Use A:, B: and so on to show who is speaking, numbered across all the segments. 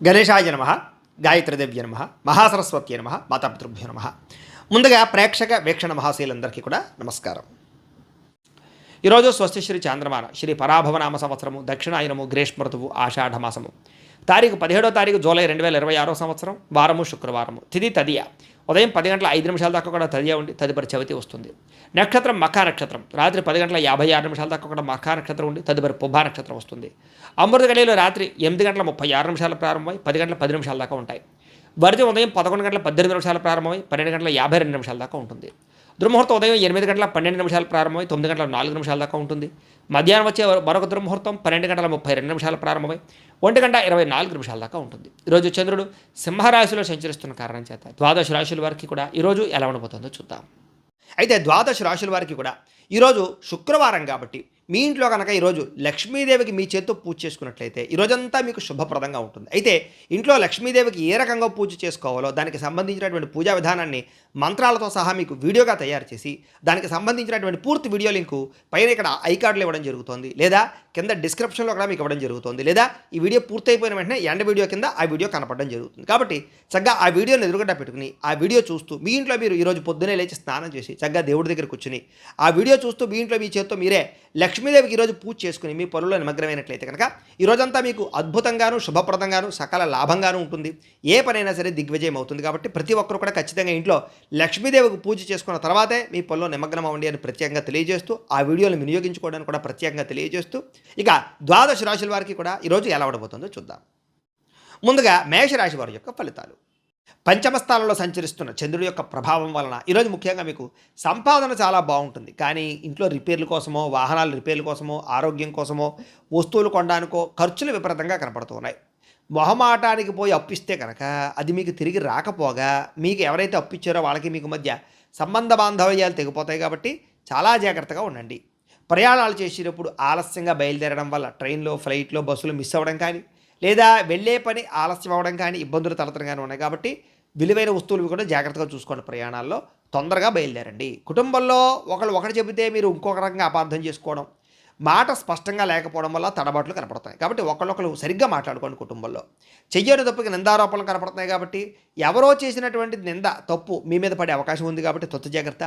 A: గణేశాయ నమ, గాయత్రీదేవ్య నమ, మహాసరస్వత్యై నమ, మాతాపితృభ్యో నమ. ముందుగా ప్రేక్షక వీక్షణ మహాశీలందరికీ కూడా నమస్కారం. ఈరోజు స్వస్తి శ్రీ చాంద్రమాన శ్రీ పరాభవనామ సంవత్సరము, దక్షిణాయనము, గ్రీష్మ ఋతువు, ఆషాఢమాసము, తారీఖు 17వ జూలై 2026 సంవత్సరం, వారము శుక్రవారము, తిథి తదియ, ఉదయం 10 గంటల 5 నిమిషాల దాకా కూడా తదియ ఉండి తదుపరి చవితి వస్తుంది. నక్షత్రం మఖా నక్షత్రం, రాత్రి 10 గంటల 56 నిమిషాల దాకా కూడా మఖా నక్షత్రం ఉండి తదుపరి పుబ్బా నక్షత్రం వస్తుంది. అమృత గడియలు రాత్రి 8 గంటల 36 నిమిషాలు ప్రారంభమై 10 గంటల 10 నిమిషాల దాకా ఉంటాయి. వర్జం ఉదయం 11 గంటల 18 నిమిషాలు ప్రారంభమై 12 గంటల 52 నిమిషాల దాకా ఉంటుంది. దుర్ముహూర్తం ఉదయం 8 గంటల 12 నిమిషాలు ప్రారంభమై 9 గంటల 4 నిమిషాల దాకా ఉంటుంది. మధ్యాహ్నం వచ్చే మరొక దుర్ముహూర్తం 12 గంటల 32 నిమిషాలు ప్రారంభమై 1 గంట 24 నిమిషాల దాకా ఉంటుంది. ఈరోజు చంద్రుడు సింహరాశిలో సంచరిస్తున్న కారణం చేత ద్వాదశ రాశుల వారికి కూడా ఈరోజు ఎలా ఉండబోతుందో చూద్దాం. అయితే ద్వాదశ రాశుల వారికి కూడా ఈరోజు శుక్రవారం కాబట్టి మీ ఇంట్లో కనుక ఈరోజు లక్ష్మీదేవికి మీ చేత్తో పూజ చేసుకున్నట్లయితే ఈరోజంతా మీకు శుభప్రదంగా ఉంటుంది. అయితే ఇంట్లో లక్ష్మీదేవికి ఏ రకంగా పూజ చేసుకోవాలో దానికి సంబంధించినటువంటి పూజా విధానాన్ని మంత్రాలతో సహా మీకు వీడియోగా తయారు చేసి దానికి సంబంధించినటువంటి పూర్తి వీడియో లింకు పైన ఇక్కడ ఐకార్డులో ఇవ్వడం జరుగుతుంది, లేదా కింద డిస్క్రిప్షన్లో కూడా మీకు ఇవ్వడం జరుగుతుంది, లేదా ఈ వీడియో పూర్తయిపోయిన వెంటనే ఎండ వీడియో కింద ఆ వీడియో కనపడడం జరుగుతుంది. కాబట్టి చక్కగా ఆ వీడియోని ఎదురుగడ్డ పెట్టుకుని ఆ వీడియో చూస్తూ మీ ఇంట్లో మీరు ఈరోజు పొద్దునే లేచి స్నానం చేసి చక్కగా దేవుడి దగ్గర కూర్చుని ఆ వీడియో చూస్తూ మీ ఇంట్లో మీ చేత్తో మీరే లక్ష్మీదేవికి ఈరోజు పూజ చేసుకుని మీ పనుల్లో నిమగ్నమైనట్లయితే కనుక ఈరోజంతా మీకు అద్భుతంగాను శుభప్రదంగాను సకల లాభంగాను ఉంటుంది. ఏ పనైనా సరే దిగ్విజయం అవుతుంది. కాబట్టి ప్రతి ఒక్కరు కూడా ఖచ్చితంగా ఇంట్లో లక్ష్మీదేవికి పూజ చేసుకున్న తర్వాతే మీ పనుల్లో నిమగ్నం అవ్వండి అని ప్రత్యేకంగా తెలియజేస్తూ ఆ వీడియోని వినియోగించుకోవడానికి కూడా ప్రత్యేకంగా తెలియజేస్తూ ఇక ద్వాదశ రాశుల వారికి కూడా ఈరోజు ఎలా ఉండబోతుందో చూద్దాం. ముందుగా మేషరాశి వారి యొక్క ఫలితాలు. పంచమ స్థానంలో సంచరిస్తున్న చంద్రుడి యొక్క ప్రభావం వలన ఈరోజు ముఖ్యంగా మీకు సంపాదన చాలా బాగుంటుంది. కానీ ఇంట్లో రిపేర్ల కోసమో, వాహనాల రిపేర్ల కోసమో, ఆరోగ్యం కోసమో, వస్తువులు కొనడానికో ఖర్చులు విపరీతంగా కనపడుతూ ఉన్నాయి. మొహమాటానికి పోయి అప్పిస్తే కనుక అది మీకు తిరిగి రాకపోగా మీకు ఎవరైతే అప్పిచ్చారో వాళ్ళకి మీకు మధ్య సంబంధ బాంధవ్యాలు తెగిపోతాయి. కాబట్టి చాలా జాగ్రత్తగా ఉండండి. ప్రయాణాలు చేసేటప్పుడు ఆలస్యంగా బయలుదేరడం వల్ల ట్రైన్లో, ఫ్లైట్లో, బస్సులు మిస్ అవ్వడం కానీ, లేదా వెళ్ళే పని ఆలస్యం అవ్వడం కానీ, ఇబ్బందులు తలెత్తడం కానీ ఉన్నాయి. కాబట్టి విలువైన వస్తువులు కూడా జాగ్రత్తగా చూసుకోండి. ప్రయాణాల్లో తొందరగా బయలుదేరండి. కుటుంబంలో ఒకటి చెబితే మీరు ఇంకొక రకంగా అపార్థం చేసుకోవడం, మాట స్పష్టంగా లేకపోవడం వల్ల తడబాట్లు కనపడతాయి. కాబట్టి ఒకళ్ళు సరిగ్గా మాట్లాడుకోండి. కుటుంబంలో చెయ్యని తప్పుకి నిందారోపణలు కనపడుతున్నాయి. కాబట్టి ఎవరో చేసినటువంటి నింద తప్పు మీ మీద పడే అవకాశం ఉంది. కాబట్టి తొత్తు జాగ్రత్త.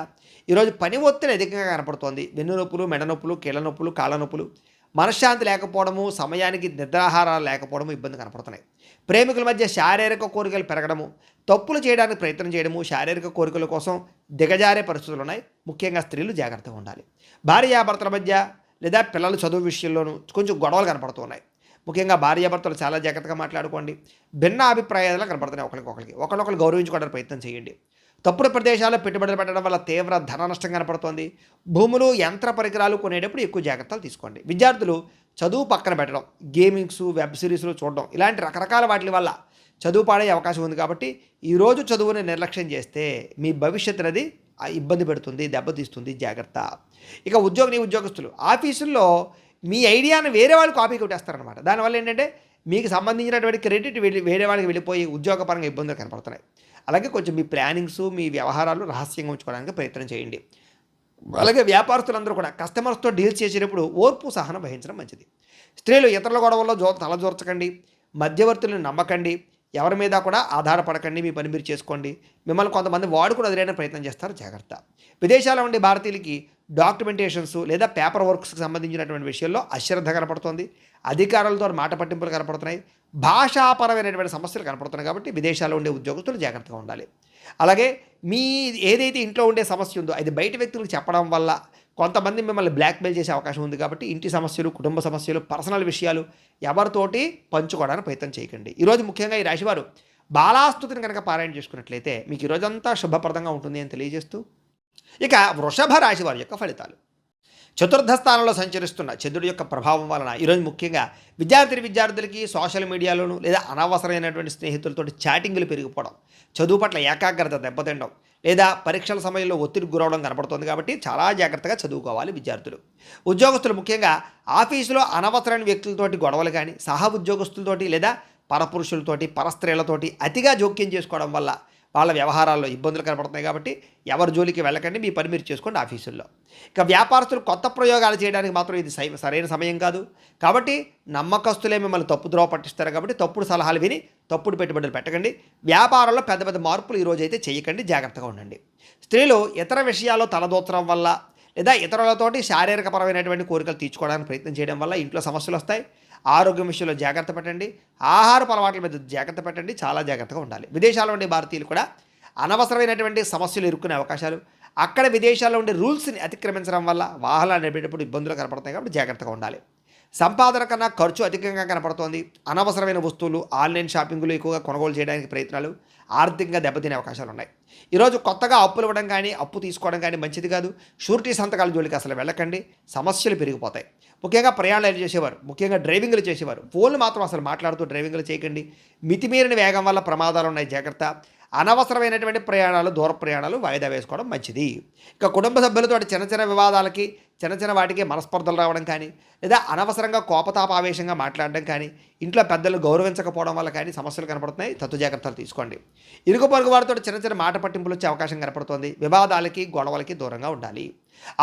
A: ఈరోజు పని ఒత్తిడి అధికంగా కనపడుతోంది. వెన్ను నొప్పులు, మెడ నొప్పులు, కీళ్ళ నొప్పులు, కాళ్ళ నొప్పులు, మనశ్శాంతి లేకపోవడము, సమయానికి నిద్రాహారాలు లేకపోవడము ఇబ్బంది కనపడుతున్నాయి. ప్రేమికుల మధ్య శారీరక కోరికలు పెరగడము, తప్పులు చేయడానికి ప్రయత్నం చేయడము, శారీరక కోరికల కోసం దిగజారే పరిస్థితులు ఉన్నాయి. ముఖ్యంగా స్త్రీలు జాగ్రత్తగా ఉండాలి. భార్యాభర్తల మధ్య లేదా పిల్లల చదువు విషయంలోనూ కొంచెం గొడవలు కనపడుతున్నాయి. ముఖ్యంగా భార్యాభర్తలు చాలా జాగ్రత్తగా మాట్లాడుకోండి. భిన్న అభిప్రాయాలు కనపడుతున్నాయి. ఒకరికొకరు గౌరవించుకోవడానికి ప్రయత్నం చేయండి. తప్పుడు ప్రదేశాల్లో పెట్టుబడులు పెట్టడం వల్ల తీవ్ర ధన నష్టం కనపడుతోంది. భూములు, యంత్ర పరికరాలు కొనేటప్పుడు ఎక్కువ జాగ్రత్తలు తీసుకోండి. విద్యార్థులు చదువు పక్కన పెట్టడం, గేమింగ్స్, వెబ్ సిరీస్లు చూడడం ఇలాంటి రకరకాల వాటి వల్ల చదువు పాడే అవకాశం ఉంది. కాబట్టి ఈరోజు చదువుని నిర్లక్ష్యం చేస్తే మీ భవిష్యత్తు అనేది ఇబ్బంది పెడుతుంది, దెబ్బతీస్తుంది. జాగ్రత్త. ఇక ఉద్యోగస్తులు ఆఫీసుల్లో మీ ఐడియాను వేరే వాళ్ళు కాపీ కొట్టేస్తారనమాట. దానివల్ల ఏంటంటే మీకు సంబంధించినటువంటి క్రెడిట్ వేరే వాళ్ళకి వెళ్ళిపోయి ఉద్యోగపరంగా ఇబ్బందులు కనపడుతున్నాయి. అలాగే కొంచెం మీ ప్లానింగ్స్, మీ వ్యవహారాలు రహస్యంగా ఉంచుకోవడానికి ప్రయత్నం చేయండి. అలాగే వ్యాపారస్తులందరూ కూడా కస్టమర్స్తో డీల్స్ చేసేటప్పుడు ఓర్పు, సహనం వహించడం మంచిది. స్త్రీలు ఇతరుల గొడవల్లో తలజోర్చకండి. మధ్యవర్తులను నమ్మకండి. ఎవరి మీద కూడా ఆధారపడకండి. మీ పని మీరు చేసుకోండి. మిమ్మల్ని కొంతమంది వాడుకుని వదిలేయడానికి ప్రయత్నం చేస్తారు. జాగ్రత్త. విదేశాల్లో ఉండే భారతీయులకి డాక్యుమెంటేషన్స్ లేదా పేపర్ వర్క్స్కి సంబంధించినటువంటి విషయాల్లో అశ్రద్ధ కనపడుతోంది. అధికారులతో మాట పట్టింపులు కనపడుతున్నాయి. భాషాపరమైనటువంటి సమస్యలు కనపడుతున్నాయి. కాబట్టి విదేశాల్లో ఉండే ఉద్యోగస్తులు జాగ్రత్తగా ఉండాలి. అలాగే మీ ఏదైతే ఇంట్లో ఉండే సమస్య ఉందో అది బయట వ్యక్తులకు చెప్పడం వల్ల కొంతమంది మిమ్మల్ని బ్లాక్మెయిల్ చేసే అవకాశం ఉంది. కాబట్టి ఇంటి సమస్యలు, కుటుంబ సమస్యలు, పర్సనల్ విషయాలు ఎవరితోటి పంచుకోవడానికి ప్రయత్నం చేయకండి. ఈరోజు ముఖ్యంగా ఈ రాశివారు బాలాస్తుతిని కనుక పారాయణ చేసుకున్నట్లయితే మీకు ఈరోజంతా శుభప్రదంగా ఉంటుంది అని తెలియజేస్తూ ఇక వృషభ రాశి వారి యొక్క ఫలితాలు. చతుర్థ స్థానంలో సంచరిస్తున్న చంద్రుడి యొక్క ప్రభావం వలన ఈరోజు ముఖ్యంగా విద్యార్థులకి సోషల్ మీడియాలోను లేదా అనవసరమైనటువంటి స్నేహితులతో చాటింగ్లు పెరిగిపోవడం, చదువు పట్ల ఏకాగ్రత దెబ్బతినడం, లేదా పరీక్షల సమయంలో ఒత్తిడి గురవడం కనపడుతుంది. కాబట్టి చాలా జాగ్రత్తగా చదువుకోవాలి విద్యార్థులు. ఉద్యోగస్తులు ముఖ్యంగా ఆఫీసులో అనవసరమైన వ్యక్తులతోటి గొడవలు కానీ, సహ ఉద్యోగస్తులతోటి లేదా పరపురుషులతోటి, పరస్త్రీలతోటి అతిగా జోక్యం చేసుకోవడం వల్ల వాళ్ళ వ్యవహారాల్లో ఇబ్బందులు కనపడుతున్నాయి. కాబట్టి ఎవరి జోలికి వెళ్ళకండి. మీ పని మీరు చేసుకోండి ఆఫీసుల్లో. ఇక వ్యాపారస్తులు కొత్త ప్రయోగాలు చేయడానికి మాత్రం ఇది సరైన సమయం కాదు. కాబట్టి నమ్మకస్తులే మిమ్మల్ని తప్పుద్రోవ పట్టిస్తారు. కాబట్టి తప్పుడు సలహాలు విని తప్పుడు పెట్టుబడులు పెట్టకండి. వ్యాపారంలో పెద్ద పెద్ద మార్పులు ఈరోజు అయితే చేయకండి, జాగ్రత్తగా ఉండండి. స్త్రీలు ఇతర విషయాల్లో తలదూర్చడం వల్ల లేదా ఇతరులతోటి శారీరకపరమైనటువంటి కోరికలు తీర్చుకోవడానికి ప్రయత్నం చేయడం వల్ల ఇంట్లో సమస్యలు వస్తాయి. ఆరోగ్యం విషయంలో జాగ్రత్త పెట్టండి. ఆహారపు అలవాట్ల మీద జాగ్రత్త పెట్టండి. చాలా జాగ్రత్తగా ఉండాలి. విదేశాల్లో ఉండే భారతీయులు కూడా అనవసరమైనటువంటి సమస్యలు ఇరుక్కునే అవకాశాలు, అక్కడ విదేశాల్లో ఉండే రూల్స్ని అతిక్రమించడం వల్ల వాహనాలు నడిపేటప్పుడు ఇబ్బందులు కనపడతాయి కాబట్టి జాగ్రత్తగా ఉండాలి. సంపాదన కన్నా ఖర్చు అధికంగా కనపడుతోంది. అనవసరమైన వస్తువులు, ఆన్లైన్ షాపింగ్లు ఎక్కువగా కొనుగోలు చేయడానికి ప్రయత్నాలు ఆర్థికంగా దెబ్బతినే అవకాశాలు ఉన్నాయి. ఈరోజు కొత్తగా అప్పులు ఇవ్వడం కానీ అప్పు తీసుకోవడం కానీ మంచిది కాదు. షూరిటీ సంతకాల జోలికి అసలు వెళ్ళకండి, సమస్యలు పెరిగిపోతాయి. ముఖ్యంగా ప్రయాణాలు చేసేవారు, ముఖ్యంగా డ్రైవింగ్లు చేసేవారు ఫోన్లు మాత్రం అసలు మాట్లాడుతూ డ్రైవింగ్లు చేయకండి. మితిమీరిన వేగం వల్ల ప్రమాదాలు ఉన్నాయి, జాగ్రత్త. అనవసరమైనటువంటి ప్రయాణాలు, దూర ప్రయాణాలు వాయిదా వేసుకోవడం మంచిది. ఇక కుటుంబ సభ్యులతో చిన్న చిన్న వివాదాలకి, చిన్న చిన్న వాటికి మనస్పర్ధలు రావడం కానీ, లేదా అనవసరంగా కోపతాపావేశంగా మాట్లాడడం కానీ, ఇంట్లో పెద్దలు గౌరవించకపోవడం వల్ల కానీ సమస్యలు కనపడుతున్నాయి. తత్తు జాగ్రత్తలు తీసుకోండి. ఇరుగు పొరుగు వారితో చిన్న చిన్న మాట పట్టింపులు వచ్చే అవకాశం కనపడుతోంది. వివాదాలకి, గొడవలకి దూరంగా ఉండాలి.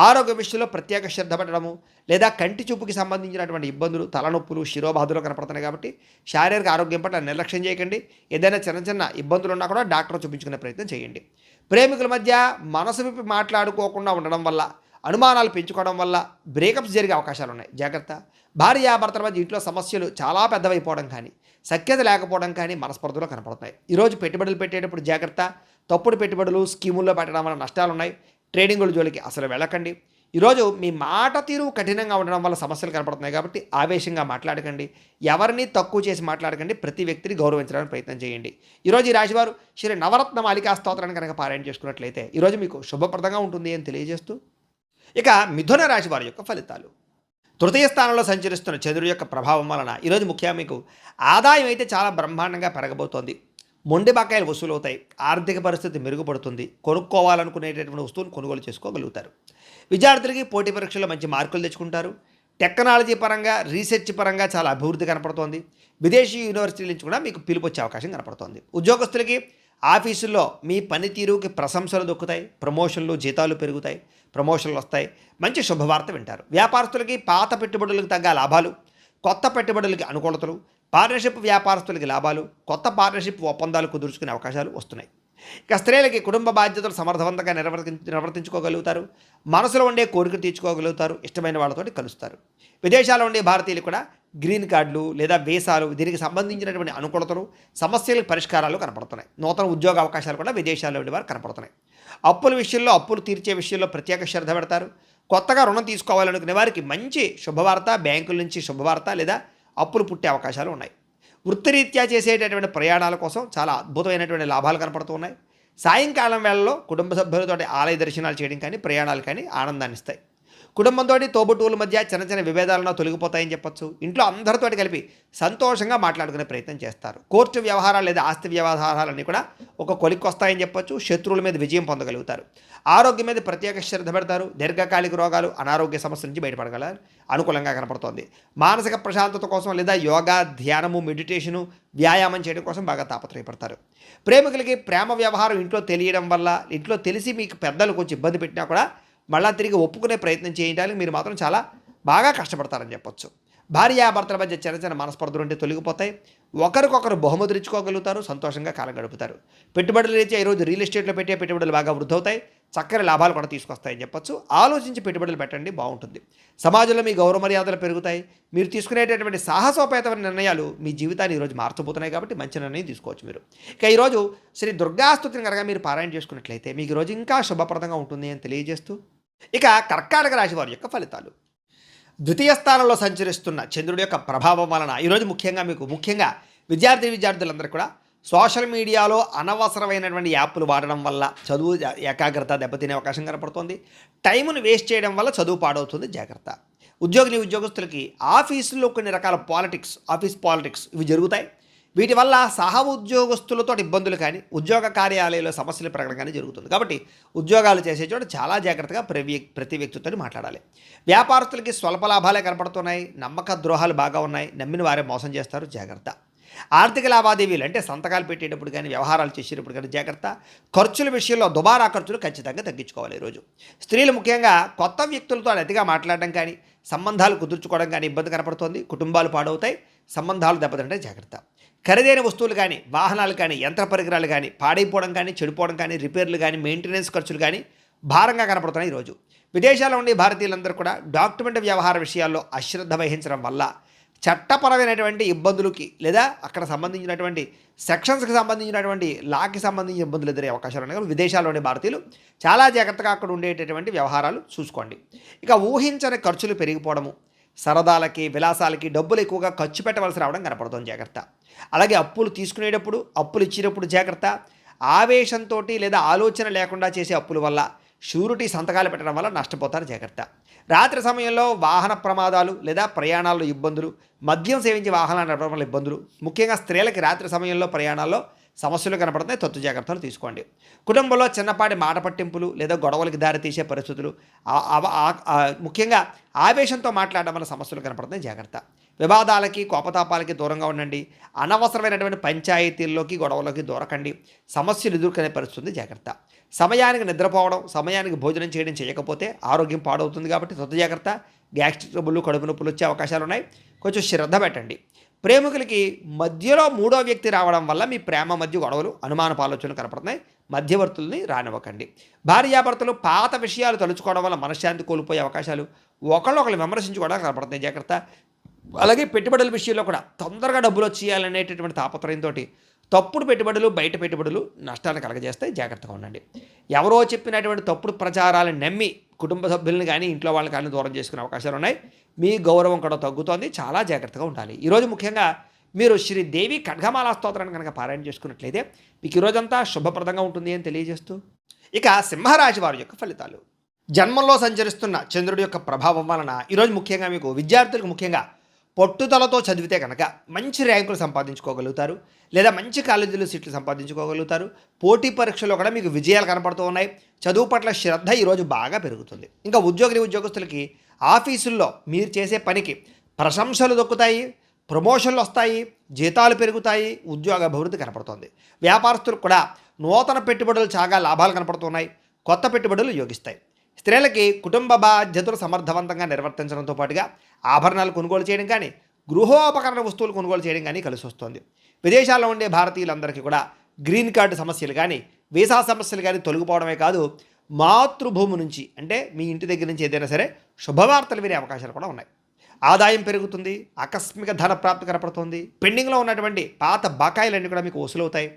A: ఆరోగ్య విషయంలో ప్రత్యేక శ్రద్ధ పెట్టడము, లేదా కంటి చూపుకి సంబంధించినటువంటి ఇబ్బందులు, తలనొప్పులు, శిరోబాధలు కనపడుతున్నాయి కాబట్టి శారీరక ఆరోగ్యం పట్ల నిర్లక్ష్యం చేయకండి. ఏదైనా చిన్న చిన్న ఇబ్బందులు ఉన్నా కూడా డాక్టర్ చూపించుకునే ప్రయత్నం చేయండి. ప్రేమికుల మధ్య మనసు విప్పి మాట్లాడుకోకుండా ఉండడం వల్ల, అనుమానాలు పెంచుకోవడం వల్ల బ్రేకప్స్ జరిగే అవకాశాలు ఉన్నాయి, జాగ్రత్త. భార్యాభర్తల మధ్య ఇంట్లో సమస్యలు చాలా పెద్దవైపోవడం కానీ, సఖ్యత లేకపోవడం కానీ మనస్పర్ధలు కనపడుతున్నాయి. ఈరోజు పెట్టుబడులు పెట్టేటప్పుడు జాగ్రత్త. తప్పుడు పెట్టుబడులు, స్కీముల్లో పెట్టడం వల్ల నష్టాలు ఉన్నాయి. ట్రేడింగుల జోలికి అసలు వెళ్ళకండి. ఈరోజు మీ మాట తీరు కఠినంగా ఉండడం వల్ల సమస్యలు కనపడుతున్నాయి కాబట్టి ఆవేశంగా మాట్లాడకండి. ఎవరిని తక్కువ చేసి మాట్లాడకండి. ప్రతి వ్యక్తిని గౌరవించడానికి ప్రయత్నం చేయండి. ఈరోజు ఈ రాశివారు శ్రీ నవరత్న మాలికా స్తోత్రాన్ని కనుక పారాయణ చేసుకున్నట్లయితే ఈరోజు మీకు శుభప్రదంగా ఉంటుంది అని తెలియజేస్తూ, ఇక మిథున రాశి వారి యొక్క ఫలితాలు. తృతీయ స్థానంలో సంచరిస్తున్న చంద్రుడి యొక్క ప్రభావం వలన ఈరోజు ముఖ్యంగా మీకు ఆదాయం అయితే చాలా బ్రహ్మాండంగా పెరగబోతోంది. మొండి బకాయిలు వసూలవుతాయి. ఆర్థిక పరిస్థితి మెరుగుపడుతుంది. కొనుక్కోవాలనుకునేటటువంటి వస్తువులు కొనుగోలు చేసుకోగలుగుతారు. విద్యార్థులకి పోటీ పరీక్షల్లో మంచి మార్కులు తెచ్చుకుంటారు. టెక్నాలజీ పరంగా, రీసెర్చ్ పరంగా చాలా అభివృద్ధి కనపడుతోంది. విదేశీ యూనివర్సిటీల నుంచి కూడా మీకు పిలుపు వచ్చే అవకాశం కనపడుతోంది. ఉద్యోగస్తులకి ఆఫీసుల్లో మీ పనితీరుకి ప్రశంసలు దొక్కుతాయి. ప్రమోషన్లు, జీతాలు పెరుగుతాయి, ప్రమోషన్లు వస్తాయి. మంచి శుభవార్త వింటారు. వ్యాపారస్తులకి పాత పెట్టుబడులకు తగ్గ లాభాలు, కొత్త పెట్టుబడులకి అనుకూలతలు, పార్ట్నర్షిప్ వ్యాపారస్తులకి లాభాలు, కొత్త పార్ట్నర్షిప్ ఒప్పందాలు కుదుర్చుకునే అవకాశాలు వస్తున్నాయి. ఇక స్త్రీలకి కుటుంబ బాధ్యతలు సమర్థవంతంగా నిర్వర్తించుకోగలుగుతారు. మనసులో ఉండే కోరికలు తీర్చుకోగలుగుతారు. ఇష్టమైన వాళ్ళతోటి కలుస్తారు. విదేశాల్లో ఉండే భారతీయులు కూడా గ్రీన్ కార్డులు లేదా వీసాలు, దీనికి సంబంధించినటువంటి అనుకూలతలు, సమస్యలకు పరిష్కారాలు కనపడుతున్నాయి. నూతన ఉద్యోగ అవకాశాలు కూడా విదేశాల్లో ఉండే వారు కనపడుతున్నాయి. అప్పుల విషయంలో, అప్పులు తీర్చే విషయంలో ప్రత్యేక శ్రద్ధ పెడతారు. కొత్తగా రుణం తీసుకోవాలనుకునే వారికి మంచి శుభవార్త, బ్యాంకుల నుంచి శుభవార్త లేదా అప్పులు పుట్టే అవకాశాలు ఉన్నాయి. వృత్తిరీత్యా చేసేటటువంటి ప్రయాణాల కోసం చాలా అద్భుతమైనటువంటి లాభాలు కనపడుతూ ఉన్నాయి. సాయంకాలం వేళల్లో కుటుంబ సభ్యులతో ఆలయ దర్శనాలు చేయడం కానీ, ప్రయాణాలు కానీ ఆనందాన్ని ఇస్తాయి. కుటుంబంతో, తోబుట్టువుల మధ్య చిన్న చిన్న విభేదాలను తొలగిపోతాయని చెప్పొచ్చు. ఇంట్లో అందరితో కలిపి సంతోషంగా మాట్లాడుకునే ప్రయత్నం చేస్తారు. కోర్టు వ్యవహారాలు లేదా ఆస్తి వ్యవహారాలన్నీ కూడా ఒక కొలిక్కి వస్తాయని చెప్పొచ్చు. శత్రువుల మీద విజయం పొందగలుగుతారు. ఆరోగ్యం మీద ప్రత్యేక శ్రద్ధ పెడతారు. దీర్ఘకాలిక రోగాలు, అనారోగ్య సమస్యల నుంచి బయటపడగల అనుకూలంగా కనపడుతోంది. మానసిక ప్రశాంతత కోసం లేదా యోగా, ధ్యానము, మెడిటేషను, వ్యాయామం చేయడం కోసం బాగా తాపత్రయపడతారు. ప్రేమికులకి ప్రేమ వ్యవహారం ఇంట్లో తెలియడం వల్ల, ఇంట్లో తెలిసి మీకు పెద్దలు కొంచెం ఇబ్బంది పెట్టినా కూడా మళ్ళా తిరిగి ఒప్పుకునే ప్రయత్నం చేయడానికి మీరు మాత్రం చాలా బాగా కష్టపడతారని చెప్పొచ్చు. భార్యాభర్తల మధ్య చిన్న చిన్న మనస్పర్ధలు ఉంటే తొలగిపోతాయి. ఒకరికొకరు బహుమతులు ఇచ్చుకోగలుగుతారు. సంతోషంగా కాలం గడుపుతారు. పెట్టుబడులు రీత్యా ఈరోజు రియల్ ఎస్టేట్లో పెట్టే పెట్టుబడులు బాగా వృద్ధి అవుతాయి. చక్కని లాభాలు కూడా తీసుకొస్తాయని చెప్పొచ్చు. ఆలోచించి పెట్టుబడులు పెట్టండి, బాగుంటుంది. సమాజంలో మీ గౌరవ మర్యాదలు పెరుగుతాయి. మీరు తీసుకునేటటువంటి సాహసోపేతమైన నిర్ణయాలు మీ జీవితాన్ని ఈరోజు మార్చబోతున్నాయి కాబట్టి మంచి నిర్ణయం తీసుకోవచ్చు మీరు. ఇక ఈరోజు శ్రీ దుర్గాస్తుతిని కనుక మీరు పారాయణ చేసుకున్నట్లయితే మీకు ఈరోజు ఇంకా శుభప్రదంగా ఉంటుంది అని తెలియజేస్తూ, ఇక కర్కాటక రాశి వారి యొక్క ఫలితాలు. ద్వితీయ స్థానంలో సంచరిస్తున్న చంద్రుడి యొక్క ప్రభావం వలన ఈరోజు ముఖ్యంగా విద్యార్థులందరూ కూడా సోషల్ మీడియాలో అనవసరమైనటువంటి యాప్లు వాడడం వల్ల చదువు ఏకాగ్రత దెబ్బతినే అవకాశం కనపడుతుంది. టైమును వేస్ట్ చేయడం వల్ల చదువు పాడవుతుంది, జాగ్రత్త. ఉద్యోగస్తులకి ఆఫీసుల్లో కొన్ని రకాల ఆఫీస్ పాలిటిక్స్ ఇవి జరుగుతాయి. వీటి వల్ల సహ ఉద్యోగస్తులతో ఇబ్బందులు కానీ, ఉద్యోగ కార్యాలయంలో సమస్యలు పెరగడం కానీ జరుగుతుంది. కాబట్టి ఉద్యోగాలు చేసే చోట చాలా జాగ్రత్తగా ప్రతి వ్యక్తితో మాట్లాడాలి. వ్యాపారస్తులకి స్వల్ప లాభాలే కనపడుతున్నాయి. నమ్మక ద్రోహాలు బాగా ఉన్నాయి. నమ్మిన వారే మోసం చేస్తారు, జాగ్రత్త. ఆర్థిక లావాదేవీలు అంటే సంతకాలు పెట్టేటప్పుడు కానీ, వ్యవహారాలు చేసేటప్పుడు కానీ జాగ్రత్త. ఖర్చుల విషయంలో దుబారా ఖర్చులు ఖచ్చితంగా తగ్గించుకోవాలి ఈరోజు. స్త్రీలు ముఖ్యంగా కొత్త వ్యక్తులతో అతిగా మాట్లాడడం కానీ, సంబంధాలు కుదుర్చుకోవడం కానీ ఇబ్బంది కనపడుతోంది. కుటుంబాలు పాడవుతాయి, సంబంధాలు దెబ్బతింటే జాగ్రత్త. ఖరీదైన వస్తువులు కానీ, వాహనాలు కానీ, యంత్ర పరికరాలు కానీ పాడైపోవడం కానీ, చెడిపోవడం కానీ, రిపేర్లు కానీ, మెయింటెనెన్స్ ఖర్చులు కానీ భారంగా కనపడుతున్నాయి ఈరోజు. విదేశాల్లో ఉండే భారతీయులందరూ కూడా డాక్యుమెంట్ వ్యవహార విషయాల్లో అశ్రద్ధ వహించడం వల్ల చట్టపరమైనటువంటి ఇబ్బందులకి లేదా అక్కడ సంబంధించినటువంటి సెక్షన్స్కి సంబంధించినటువంటి లాకి సంబంధించిన ఇబ్బందులు ఎదురే అవకాశాలు ఉన్నాయి. విదేశాల్లోని భారతీయులు చాలా జాగ్రత్తగా అక్కడ ఉండేటటువంటి వ్యవహారాలు చూసుకోండి. ఇక ఊహించని ఖర్చులు పెరిగిపోవడము, సరదాలకి విలాసాలకి డబ్బులు ఎక్కువగా ఖర్చు పెట్టవలసి రావడం కనపడుతుంది, జాగ్రత్త. అలాగే అప్పులు తీసుకునేటప్పుడు, అప్పులు ఇచ్చేటప్పుడు జాగ్రత్త. ఆవేశంతో లేదా ఆలోచన లేకుండా చేసే అప్పుల వల్ల, షూరిటీ సంతకాలు పెట్టడం వల్ల నష్టపోతారు, జాగ్రత్త. రాత్రి సమయంలో వాహన ప్రమాదాలు లేదా ప్రయాణాల్లో ఇబ్బందులు, మద్యం సేవించి వాహనాలు నడపడం వల్ల ఇబ్బందులు, ముఖ్యంగా స్త్రీలకి రాత్రి సమయంలో ప్రయాణాల్లో సమస్యలు కనపడుతున్నాయి, తత్తు జాగ్రత్తలు తీసుకోండి. కుటుంబంలో చిన్నపాటి మాట పట్టింపులు లేదా గొడవలకి దారితీసే పరిస్థితులు, ముఖ్యంగా ఆవేశంతో మాట్లాడడం వల్ల సమస్యలు కనపడుతున్నాయి, జాగ్రత్త. వివాదాలకి కోపతాపాలకి దూరంగా ఉండండి. అనవసరమైనటువంటి పంచాయతీల్లోకి గొడవలకి దూరకండి. సమస్యలు ఎదుర్కొనే పరిస్థితి, జాగ్రత్త. సమయానికి నిద్రపోవడం, సమయానికి భోజనం చేయడం చేయకపోతే ఆరోగ్యం పాడవుతుంది కాబట్టి తత్తు జాగ్రత్త. గ్యాస్ట్రిక్ ట్రబుల్, కడుపు నొప్పులు వచ్చే అవకాశాలు ఉన్నాయి, కొంచెం శ్రద్ధ పెట్టండి. ప్రేమికులకి మధ్యలో మూడో వ్యక్తి రావడం వల్ల మీ ప్రేమ మధ్య గొడవలు, అనుమానపు ఆలోచనలు కనపడుతున్నాయి, మధ్యవర్తుల్ని రానివ్వకండి. భార్యాభర్తలు పాత విషయాలు తలుచుకోవడం వల్ల మనశ్శాంతి కోల్పోయే అవకాశాలు, ఒకళ్ళు విమర్శించుకోవడానికి కనపడుతున్నాయి, జాగ్రత్త. అలాగే పెట్టుబడుల విషయంలో కూడా తొందరగా డబ్బులు వచ్చేయాలనేటటువంటి తాపత్రయంతో తప్పుడు పెట్టుబడులు, బయట పెట్టుబడులు నష్టాన్ని కలగజేస్తాయి, జాగ్రత్తగా ఉండండి. ఎవరో చెప్పినటువంటి తప్పుడు ప్రచారాలను నమ్మి కుటుంబ సభ్యులను కానీ ఇంట్లో వాళ్ళని కానీ దూరం చేసుకునే అవకాశాలు ఉన్నాయి. మీ గౌరవం కూడా తగ్గుతోంది, చాలా జాగ్రత్తగా ఉండాలి. ఈరోజు ముఖ్యంగా మీరు శ్రీదేవి ఖడ్గమాలా స్తోత్రాన్ని కనుక పారాయణ చేసుకున్నట్లయితే మీకు ఈరోజంతా శుభప్రదంగా ఉంటుంది అని తెలియజేస్తూ, ఇక సింహరాశి వారి యొక్క ఫలితాలు. జన్మంలో సంచరిస్తున్న చంద్రుడి యొక్క ప్రభావం వలన ఈరోజు ముఖ్యంగా మీకు విద్యార్థులకు ముఖ్యంగా పట్టుదలతో చదివితే కనుక మంచి ర్యాంకులు సంపాదించుకోగలుగుతారు, లేదా మంచి కాలేజీలో సీట్లు సంపాదించుకోగలుగుతారు. పోటీ పరీక్షలో కూడా మీకు విజయాలు కనపడుతూ ఉన్నాయి. చదువు పట్ల శ్రద్ధ ఈరోజు బాగా పెరుగుతుంది. ఇంకా ఉద్యోగస్తులకి ఆఫీసుల్లో మీరు చేసే పనికి ప్రశంసలు దొక్కుతాయి, ప్రమోషన్లు వస్తాయి, జీతాలు పెరుగుతాయి, ఉద్యోగ అభివృద్ధి కనపడుతుంది. వ్యాపారస్తులకు కూడా నూతన పెట్టుబడులు చాలా లాభాలు కనపడుతున్నాయి, కొత్త పెట్టుబడులు యోగిస్తాయి. స్త్రీలకి కుటుంబ బాధ్యతలు సమర్థవంతంగా నిర్వర్తించడంతో పాటుగా ఆభరణాలు కొనుగోలు చేయడం కానీ, గృహోపకరణ వస్తువులు కొనుగోలు చేయడం కానీ కలిసి వస్తుంది. విదేశాల్లో ఉండే భారతీయులందరికీ కూడా గ్రీన్ కార్డు సమస్యలు కానీ, వీసా సమస్యలు కానీ తొలగిపోవడమే కాదు, మాతృభూమి నుంచి అంటే మీ ఇంటి దగ్గర నుంచి ఏదైనా సరే శుభవార్తలు వినే అవకాశాలు కూడా ఉన్నాయి. ఆదాయం పెరుగుతుంది, ఆకస్మిక ధన ప్రాప్తి కనపడుతుంది. పెండింగ్లో ఉన్నటువంటి పాత బకాయిలన్నీ కూడా మీకు వసూలవుతాయి.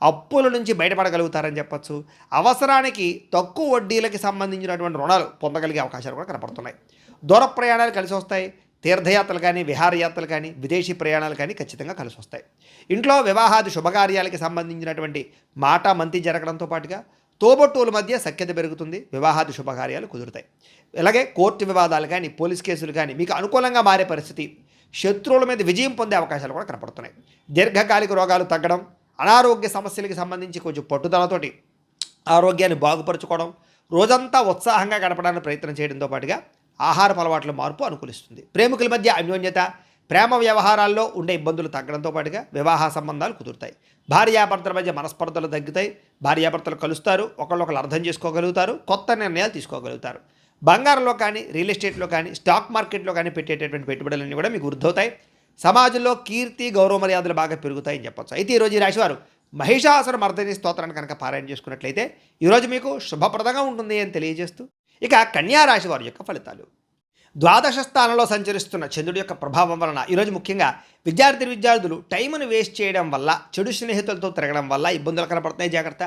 A: అప్పుల నుంచి బయటపడగలుగుతారని చెప్పచ్చు. అవసరానికి తక్కువ వడ్డీలకి సంబంధించినటువంటి రుణాలు పొందగలిగే అవకాశాలు కూడా కనపడుతున్నాయి. దూర ప్రయాణాలు కలిసి వస్తాయి. తీర్థయాత్రలు కానీ, విహారయాత్రలు కానీ, విదేశీ ప్రయాణాలు కానీ ఖచ్చితంగా కలిసి వస్తాయి. ఇంట్లో వివాహాది శుభకార్యాలకి సంబంధించినటువంటి మాట మంతి జరగడంతో పాటుగా తోబొట్టువుల మధ్య సఖ్యత పెరుగుతుంది, వివాహాది శుభకార్యాలు కుదురుతాయి. అలాగే కోర్టు వివాదాలు కానీ, పోలీస్ కేసులు కానీ మీకు అనుకూలంగా మారే పరిస్థితి, శత్రువుల మీద విజయం పొందే అవకాశాలు కూడా కనపడుతున్నాయి. దీర్ఘకాలిక రోగాలు తగ్గడం, అనారోగ్య సమస్యలకు సంబంధించి కొంచెం పట్టుదలతోటి ఆరోగ్యాన్ని బాగుపరుచుకోవడం, రోజంతా ఉత్సాహంగా గడపడానికి ప్రయత్నం చేయడంతో పాటుగా ఆహారపు అలవాట్ల మార్పు అనుకూలిస్తుంది. ప్రేమికుల మధ్య అన్యోన్యత, ప్రేమ వ్యవహారాల్లో ఉండే ఇబ్బందులు తగ్గడంతో పాటుగా వివాహ సంబంధాలు కుదురుతాయి. భార్యాభర్తల మధ్య మనస్పర్ధలు తగ్గుతాయి. భార్యాభర్తలు కలుస్తారు, ఒకళ్ళొకళ్ళు అర్థం చేసుకోగలుగుతారు, కొత్త నిర్ణయాలు తీసుకోగలుగుతారు. బంగారంలో కానీ, రియల్ ఎస్టేట్లో కానీ, స్టాక్ మార్కెట్లో కానీ పెట్టేటటువంటి పెట్టుబడులన్నీ కూడా మీకు వృద్ధవుతాయి. సమాజంలో కీర్తి, గౌరవ మర్యాదలు బాగా పెరుగుతాయని చెప్పచ్చు. అయితే ఈరోజు ఈ రాశివారు మహిషాసుర మర్దిని స్తోత్రాన్ని కనుక పారాయణ చేసుకున్నట్లయితే ఈరోజు మీకు శుభప్రదంగా ఉంటుంది అని తెలియజేస్తూ, ఇక కన్యా రాశి వారి యొక్క ఫలితాలు. ద్వాదశ స్థానంలో సంచరిస్తున్న చంద్రుడి యొక్క ప్రభావం వలన ఈరోజు ముఖ్యంగా విద్యార్థులు టైంను వేస్ట్ చేయడం వల్ల, చెడు స్నేహితులతో తిరగడం వల్ల ఇబ్బందులు కనపడుతున్నాయి, జాగ్రత్త.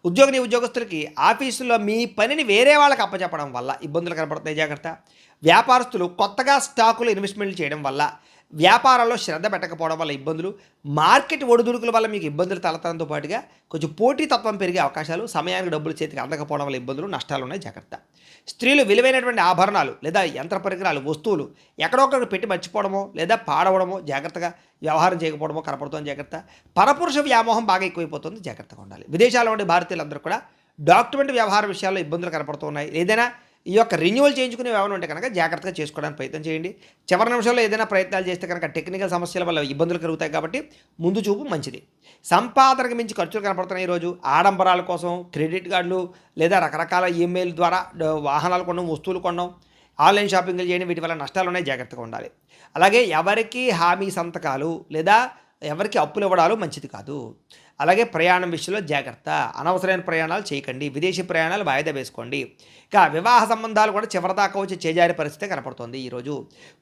A: ఉద్యోగస్తులకి ఆఫీసులో మీ పనిని వేరే వాళ్ళకి అప్పచెప్పడం వల్ల ఇబ్బందులు కనపడుతున్నాయి, జాగ్రత్త. వ్యాపారస్తులు కొత్తగా స్టాకులు ఇన్వెస్ట్మెంట్లు చేయడం వల్ల, వ్యాపారాల్లో శ్రద్ధ పెట్టకపోవడం వల్ల ఇబ్బందులు, మార్కెట్ ఒడిదుడుకుల వల్ల మీకు ఇబ్బందులు తలెత్తడంతో పాటుగా కొంచెం పోటీతత్వం పెరిగే అవకాశాలు, సమయానికి డబ్బులు చేతికి అందకపోవడం వల్ల ఇబ్బందులు, నష్టాలు ఉన్నాయి, జాగ్రత్త. స్త్రీలు విలువైనటువంటి ఆభరణాలు లేదా యంత్ర పరికరాలు, వస్తువులు ఎక్కడొక్కడ పెట్టి మర్చిపోవడమో లేదా పాడవడమో, జాగ్రత్తగా వ్యవహారం చేయకపోవడమో కనపడుతుంది, జాగ్రత్త. పరపురుష వ్యామోహం బాగా ఎక్కువైపోతుంది, జాగ్రత్తగా ఉండాలి. విదేశాల్లో ఉండే భారతీయులందరూ కూడా డాక్యుమెంట్ వ్యవహార విషయాల్లో ఇబ్బందులు కనపడుతున్నాయి. ఏదైనా ఈ యొక్క రెన్యువల్ చేయించుకునే వ్యవహారం ఉంటే కనుక జాగ్రత్తగా చేసుకోవడానికి ప్రయత్నం చేయండి. చివరి నిమిషంలో ఏదైనా ప్రయత్నాలు చేస్తే కనుక టెక్నికల్ సమస్యల వల్ల ఇబ్బందులు కలుగుతాయి కాబట్టి ముందు చూపు మంచిది. సంపాదనకు మించి ఖర్చులు కనపడుతున్నాయి ఈరోజు. ఆడంబరాల కోసం క్రెడిట్ కార్డులు లేదా రకరకాల ఈమెయిల్ ద్వారా వాహనాలు కొనడం, వస్తువులు కొనడం, ఆన్లైన్ షాపింగ్లు చేయండి, వీటి వల్ల నష్టాలు ఉన్నాయి, జాగ్రత్తగా ఉండాలి. అలాగే ఎవరికి హామీ సంతకాలు లేదా ఎవరికి అప్పులు ఇవ్వడాలు మంచిది కాదు. అలాగే ప్రయాణం విషయంలో జాగ్రత్త, అనవసరమైన ప్రయాణాలు చేయకండి, విదేశీ ప్రయాణాలు వాయిదా వేసుకోండి. ఇక వివాహ సంబంధాలు కూడా చివరిదాకా వచ్చి చేజారే పరిస్థితి కనపడుతోంది. ఈరోజు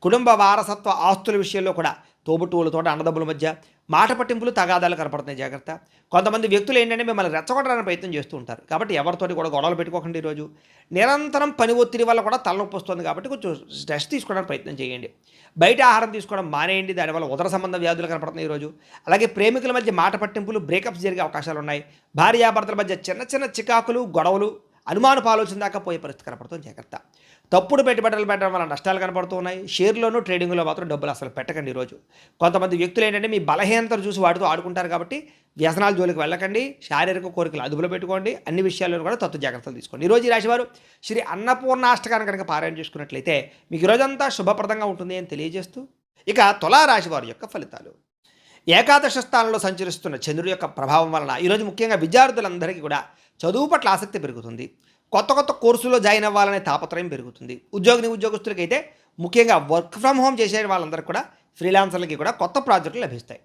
A: కుటుంబ వారసత్వ ఆస్తుల విషయంలో కూడా తోబుట్టువులతో అన్నదమ్ముల మధ్య మాట పట్టింపులు తగాదాలు కనపడుతున్నాయి, జాగ్రత్త. కొంతమంది వ్యక్తులు ఏంటంటే మిమ్మల్ని రెచ్చగొట్టడానికి ప్రయత్నం చేస్తూ ఉంటారు, కాబట్టి ఎవరితోటి కూడా గొడవలు పెట్టుకోకండి. ఈరోజు నిరంతరం పని ఒత్తిడి వల్ల కూడా తలనొప్పి వస్తుంది, కాబట్టి కొంచెం స్ట్రెస్ తీసుకోవడానికి ప్రయత్నం చేయండి. బయట ఆహారం తీసుకోవడం మానేయండి, దానివల్ల ఉదర సంబంధ వ్యాధులు కనపడుతున్నాయి ఈరోజు. అలాగే ప్రేమికుల మధ్య మాట పట్టింపులు, బ్రేకప్స్ జరిగే అవకాశాలు ఉన్నాయి. భార్యాభర్తల మధ్య చిన్న చిన్న చికాకులు, గొడవలు, అనుమానపు ఆలోచన దాకా పోయే పరిస్థితి కనపడుతుంది, జాగ్రత్త. తప్పుడు పెట్టుబడులు పెట్టడం వల్ల నష్టాలు కనపడుతూ ఉన్నాయి. షేర్లోనూ ట్రేడింగ్లో మాత్రం డబ్బులు అసలు పెట్టకండి ఈరోజు. కొంతమంది వ్యక్తులు ఏంటంటే మీ బలహీనతను చూసి వాటితో ఆడుకుంటారు, కాబట్టి వ్యసనాల జోలికి వెళ్ళకండి. శారీరక కోరికలు అదుపులో పెట్టుకోండి. అన్ని విషయాల్లో కూడా తత్వ జాగ్రత్తలు తీసుకోండి. ఈరోజు ఈ రాశివారు శ్రీ అన్నపూర్ణాష్టకాన్ని కనుక పారాయణ చేసుకున్నట్లయితే మీకు ఈరోజంతా శుభప్రదంగా ఉంటుంది అని తెలియజేస్తూ, ఇక తులారాశి వారి యొక్క ఫలితాలు. ఏకాదశ స్థానంలో సంచరిస్తున్న చంద్రుడి యొక్క ప్రభావం వలన ఈరోజు ముఖ్యంగా విద్యార్థులందరికీ కూడా చదువు పట్ల ఆసక్తి పెరుగుతుంది. కొత్త కొత్త కోర్సులో జాయిన్ అవ్వాలనే తాపత్రయం పెరుగుతుంది. ఉద్యోగస్తులకైతే ముఖ్యంగా వర్క్ ఫ్రమ్ హోమ్ చేసే వాళ్ళందరికీ కూడా, ఫ్రీలాన్సర్లకి కూడా కొత్త ప్రాజెక్టులు లభిస్తాయి.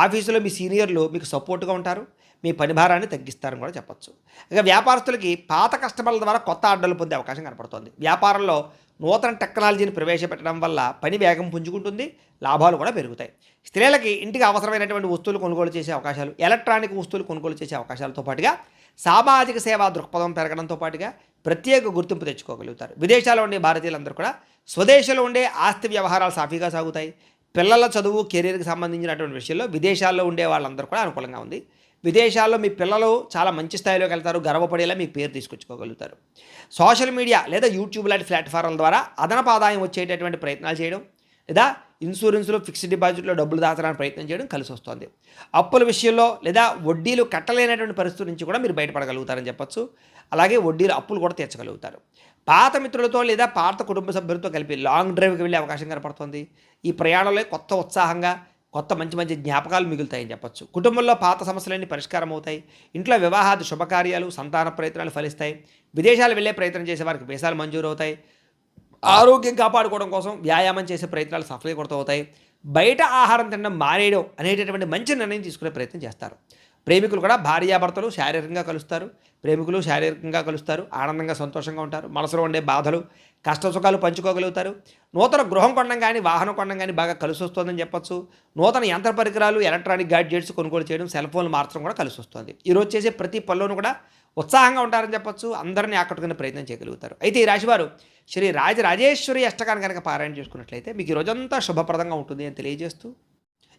A: ఆఫీసులో మీ సీనియర్లు మీకు సపోర్ట్గా ఉంటారు, మీ పని భారాన్ని తగ్గిస్తారని కూడా చెప్పచ్చు. ఇక వ్యాపారస్తులకి పాత కస్టమర్ల ద్వారా కొత్త ఆర్డర్లు పొందే అవకాశం కనపడుతుంది. వ్యాపారంలో నూతన టెక్నాలజీని ప్రవేశపెట్టడం వల్ల పని వేగం పుంజుకుంటుంది, లాభాలు కూడా పెరుగుతాయి. స్త్రీలకి ఇంటికి అవసరమైనటువంటి వస్తువులు కొనుగోలు చేసే అవకాశాలు, ఎలక్ట్రానిక్ వస్తువులు కొనుగోలు చేసే అవకాశాలతో పాటుగా సామాజిక సేవా దృక్పథం పెరగడంతో పాటుగా ప్రత్యేక గుర్తింపు తెచ్చుకోగలుగుతారు. విదేశాల్లో ఉండే భారతీయులందరూ కూడా స్వదేశంలో ఉండే ఆస్తి వ్యవహారాలు సాఫీగా సాగుతాయి. పిల్లల చదువు, కెరీర్కి సంబంధించినటువంటి విషయంలో విదేశాల్లో ఉండే వాళ్ళందరూ కూడా అనుకూలంగా ఉంది. విదేశాల్లో మీ పిల్లలు చాలా మంచి స్థాయిలోకి వెళ్తారు, గర్వపడేలా మీ పేరు తీసుకొచ్చుకోగలుగుతారు. సోషల్ మీడియా లేదా యూట్యూబ్ లాంటి ప్లాట్ఫామ్ల ద్వారా అదనపు ఆదాయం వచ్చేటటువంటి ప్రయత్నాలు చేయడం, లేదా ఇన్సూరెన్స్లో, ఫిక్స్డ్ డిపాజిట్లో డబ్బులు దాచడానికి ప్రయత్నం చేయడం కలిసి వస్తుంది. అప్పుల విషయంలో లేదా వడ్డీలు కట్టలేనటువంటి పరిస్థితి నుంచి కూడా మీరు బయటపడగలుగుతారని చెప్పొచ్చు. అలాగే వడ్డీలు, అప్పులు కూడా తీర్చగలుగుతారు. పాత మిత్రులతో లేదా పాత కుటుంబ సభ్యులతో కలిపి లాంగ్ డ్రైవ్కి వెళ్ళే అవకాశం కనపడుతుంది. ఈ ప్రయాణంలో కొత్త ఉత్సాహంగా, కొత్త మంచి మంచి జ్ఞాపకాలు మిగులుతాయని చెప్పొచ్చు. కుటుంబంలో పాత సమస్యలన్నీ పరిష్కారం అవుతాయి. ఇంట్లో వివాహాది శుభకార్యాలు, సంతాన ప్రయత్నాలు ఫలిస్తాయి. విదేశాలు వెళ్ళే ప్రయత్నం చేసే వారికి వీసాలు మంజూరు అవుతాయి. ఆరోగ్యం కాపాడుకోవడం కోసం వ్యాయామం చేసే ప్రయత్నాలు సఫలీకృతం అవుతాయి. బయట ఆహారం తినడం మానేయడం అనేటటువంటి మంచి నిర్ణయం తీసుకునే ప్రయత్నం చేస్తారు. ప్రేమికులు కూడా భార్యాభర్తలు శారీరకంగా కలుస్తారు. ప్రేమికులు శారీరకంగా కలుస్తారు, ఆనందంగా సంతోషంగా ఉంటారు. మనసులో ఉండే బాధలు, కష్ట సుఖాలు పంచుకోగలుగుతారు. నూతన గృహం కొనడం కానీ, వాహనం కొనడం కానీ బాగా కలిసి వస్తుందని చెప్పొచ్చు. నూతన యంత్ర పరికరాలు, ఎలక్ట్రానిక్ గ్యాడ్జెట్స్ కొనుగోలు చేయడం, సెల్ ఫోన్లు మార్చడం కూడా కలిసి వస్తుంది. ఈరోజు చేసే ప్రతి పనిలోనూ కూడా ఉత్సాహంగా ఉంటారని చెప్పొచ్చు. అందరినీ ఆకట్టుకునే ప్రయత్నం చేయగలుగుతారు. అయితే ఈ రాశివారు శ్రీ రాజరాజేశ్వరి అష్టకాన్ని కనుక పారాయణ చేసుకున్నట్లయితే మీకు ఈ రోజంతా శుభప్రదంగా ఉంటుంది అని తెలియజేస్తూ,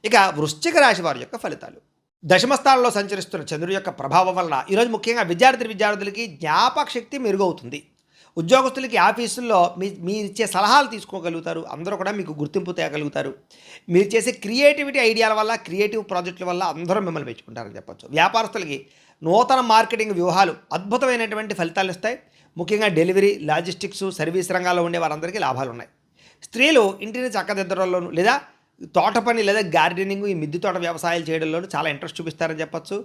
A: ఇక వృశ్చిక రాశి వారి యొక్క ఫలితాలు. దశమస్థానంలో సంచరిస్తున్న చంద్రుడి యొక్క ప్రభావం వలన ఈరోజు ముఖ్యంగా విద్యార్థులకి జ్ఞాపక శక్తి మెరుగవుతుంది. ఉద్యోగస్తులకి ఆఫీసుల్లో మీరు ఇచ్చే సలహాలు తీసుకోగలుగుతారు. అందరూ కూడా మీకు గుర్తింపు తేగలుగుతారు. మీరు చేసే క్రియేటివిటీ ఐడియాల వల్ల, క్రియేటివ్ ప్రాజెక్టుల వల్ల అందరూ మిమ్మల్ని మెచ్చుకుంటారని చెప్పొచ్చు. వ్యాపారస్తులకి నూతన మార్కెటింగ్ వ్యూహాలు అద్భుతమైనటువంటి ఫలితాలు ఇస్తాయి. ముఖ్యంగా డెలివరీ, లాజిస్టిక్స్, సర్వీస్ రంగాల్లో ఉండే వారందరికీ లాభాలు ఉన్నాయి. స్త్రీలు ఇంటిని చక్కదిద్దడంలోనూ లేదా తోట పని లేదా గార్డెనింగ్, ఈ మిద్దె తోట వ్యవసాయాలు చేయడంలోనూ చాలా ఇంట్రెస్ట్ చూపిస్తారని చెప్పొచ్చు.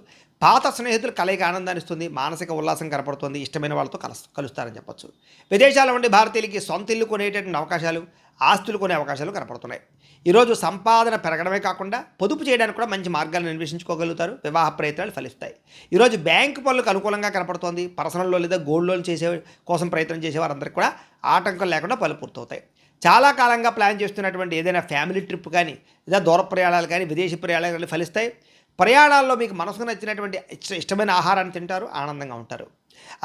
A: పాత స్నేహితులు కలయిక ఆనందాన్ని ఇస్తుంది, మానసిక ఉల్లాసం కనపడుతుంది, ఇష్టమైన వాళ్ళతో కలుస్తారని చెప్పొచ్చు. విదేశాల్లో ఉండే భారతీయులకి సొంత ఇల్లు కొనేటటువంటి అవకాశాలు, ఆస్తులు కొనే అవకాశాలు కనపడుతున్నాయి. ఈరోజు సంపాదన పెరగడమే కాకుండా పొదుపు చేయడానికి కూడా మంచి మార్గాలను అన్వేషించుకోగలుగుతారు. వివాహ ప్రయత్నాలు ఫలిస్తాయి. ఈరోజు బ్యాంకు పనులకు అనుకూలంగా కనపడుతోంది. పర్సనల్ లోన్ లేదా గోల్డ్ లోన్ చేసే కోసం ప్రయత్నం చేసే వారందరికీ కూడా ఆటంకం లేకుండా పనులు పూర్తవుతాయి. చాలా కాలంగా ప్లాన్ చేస్తున్నటువంటి ఏదైనా ఫ్యామిలీ ట్రిప్ కానీ, లేదా దూర ప్రయాణాలు కానీ, విదేశీ ప్రయాణాలు కానీ ఫలిస్తాయి. ప్రయాణాల్లో మీకు మనసుకు నచ్చినటువంటి ఇష్టమైన ఆహారాన్ని తింటారు, ఆనందంగా ఉంటారు.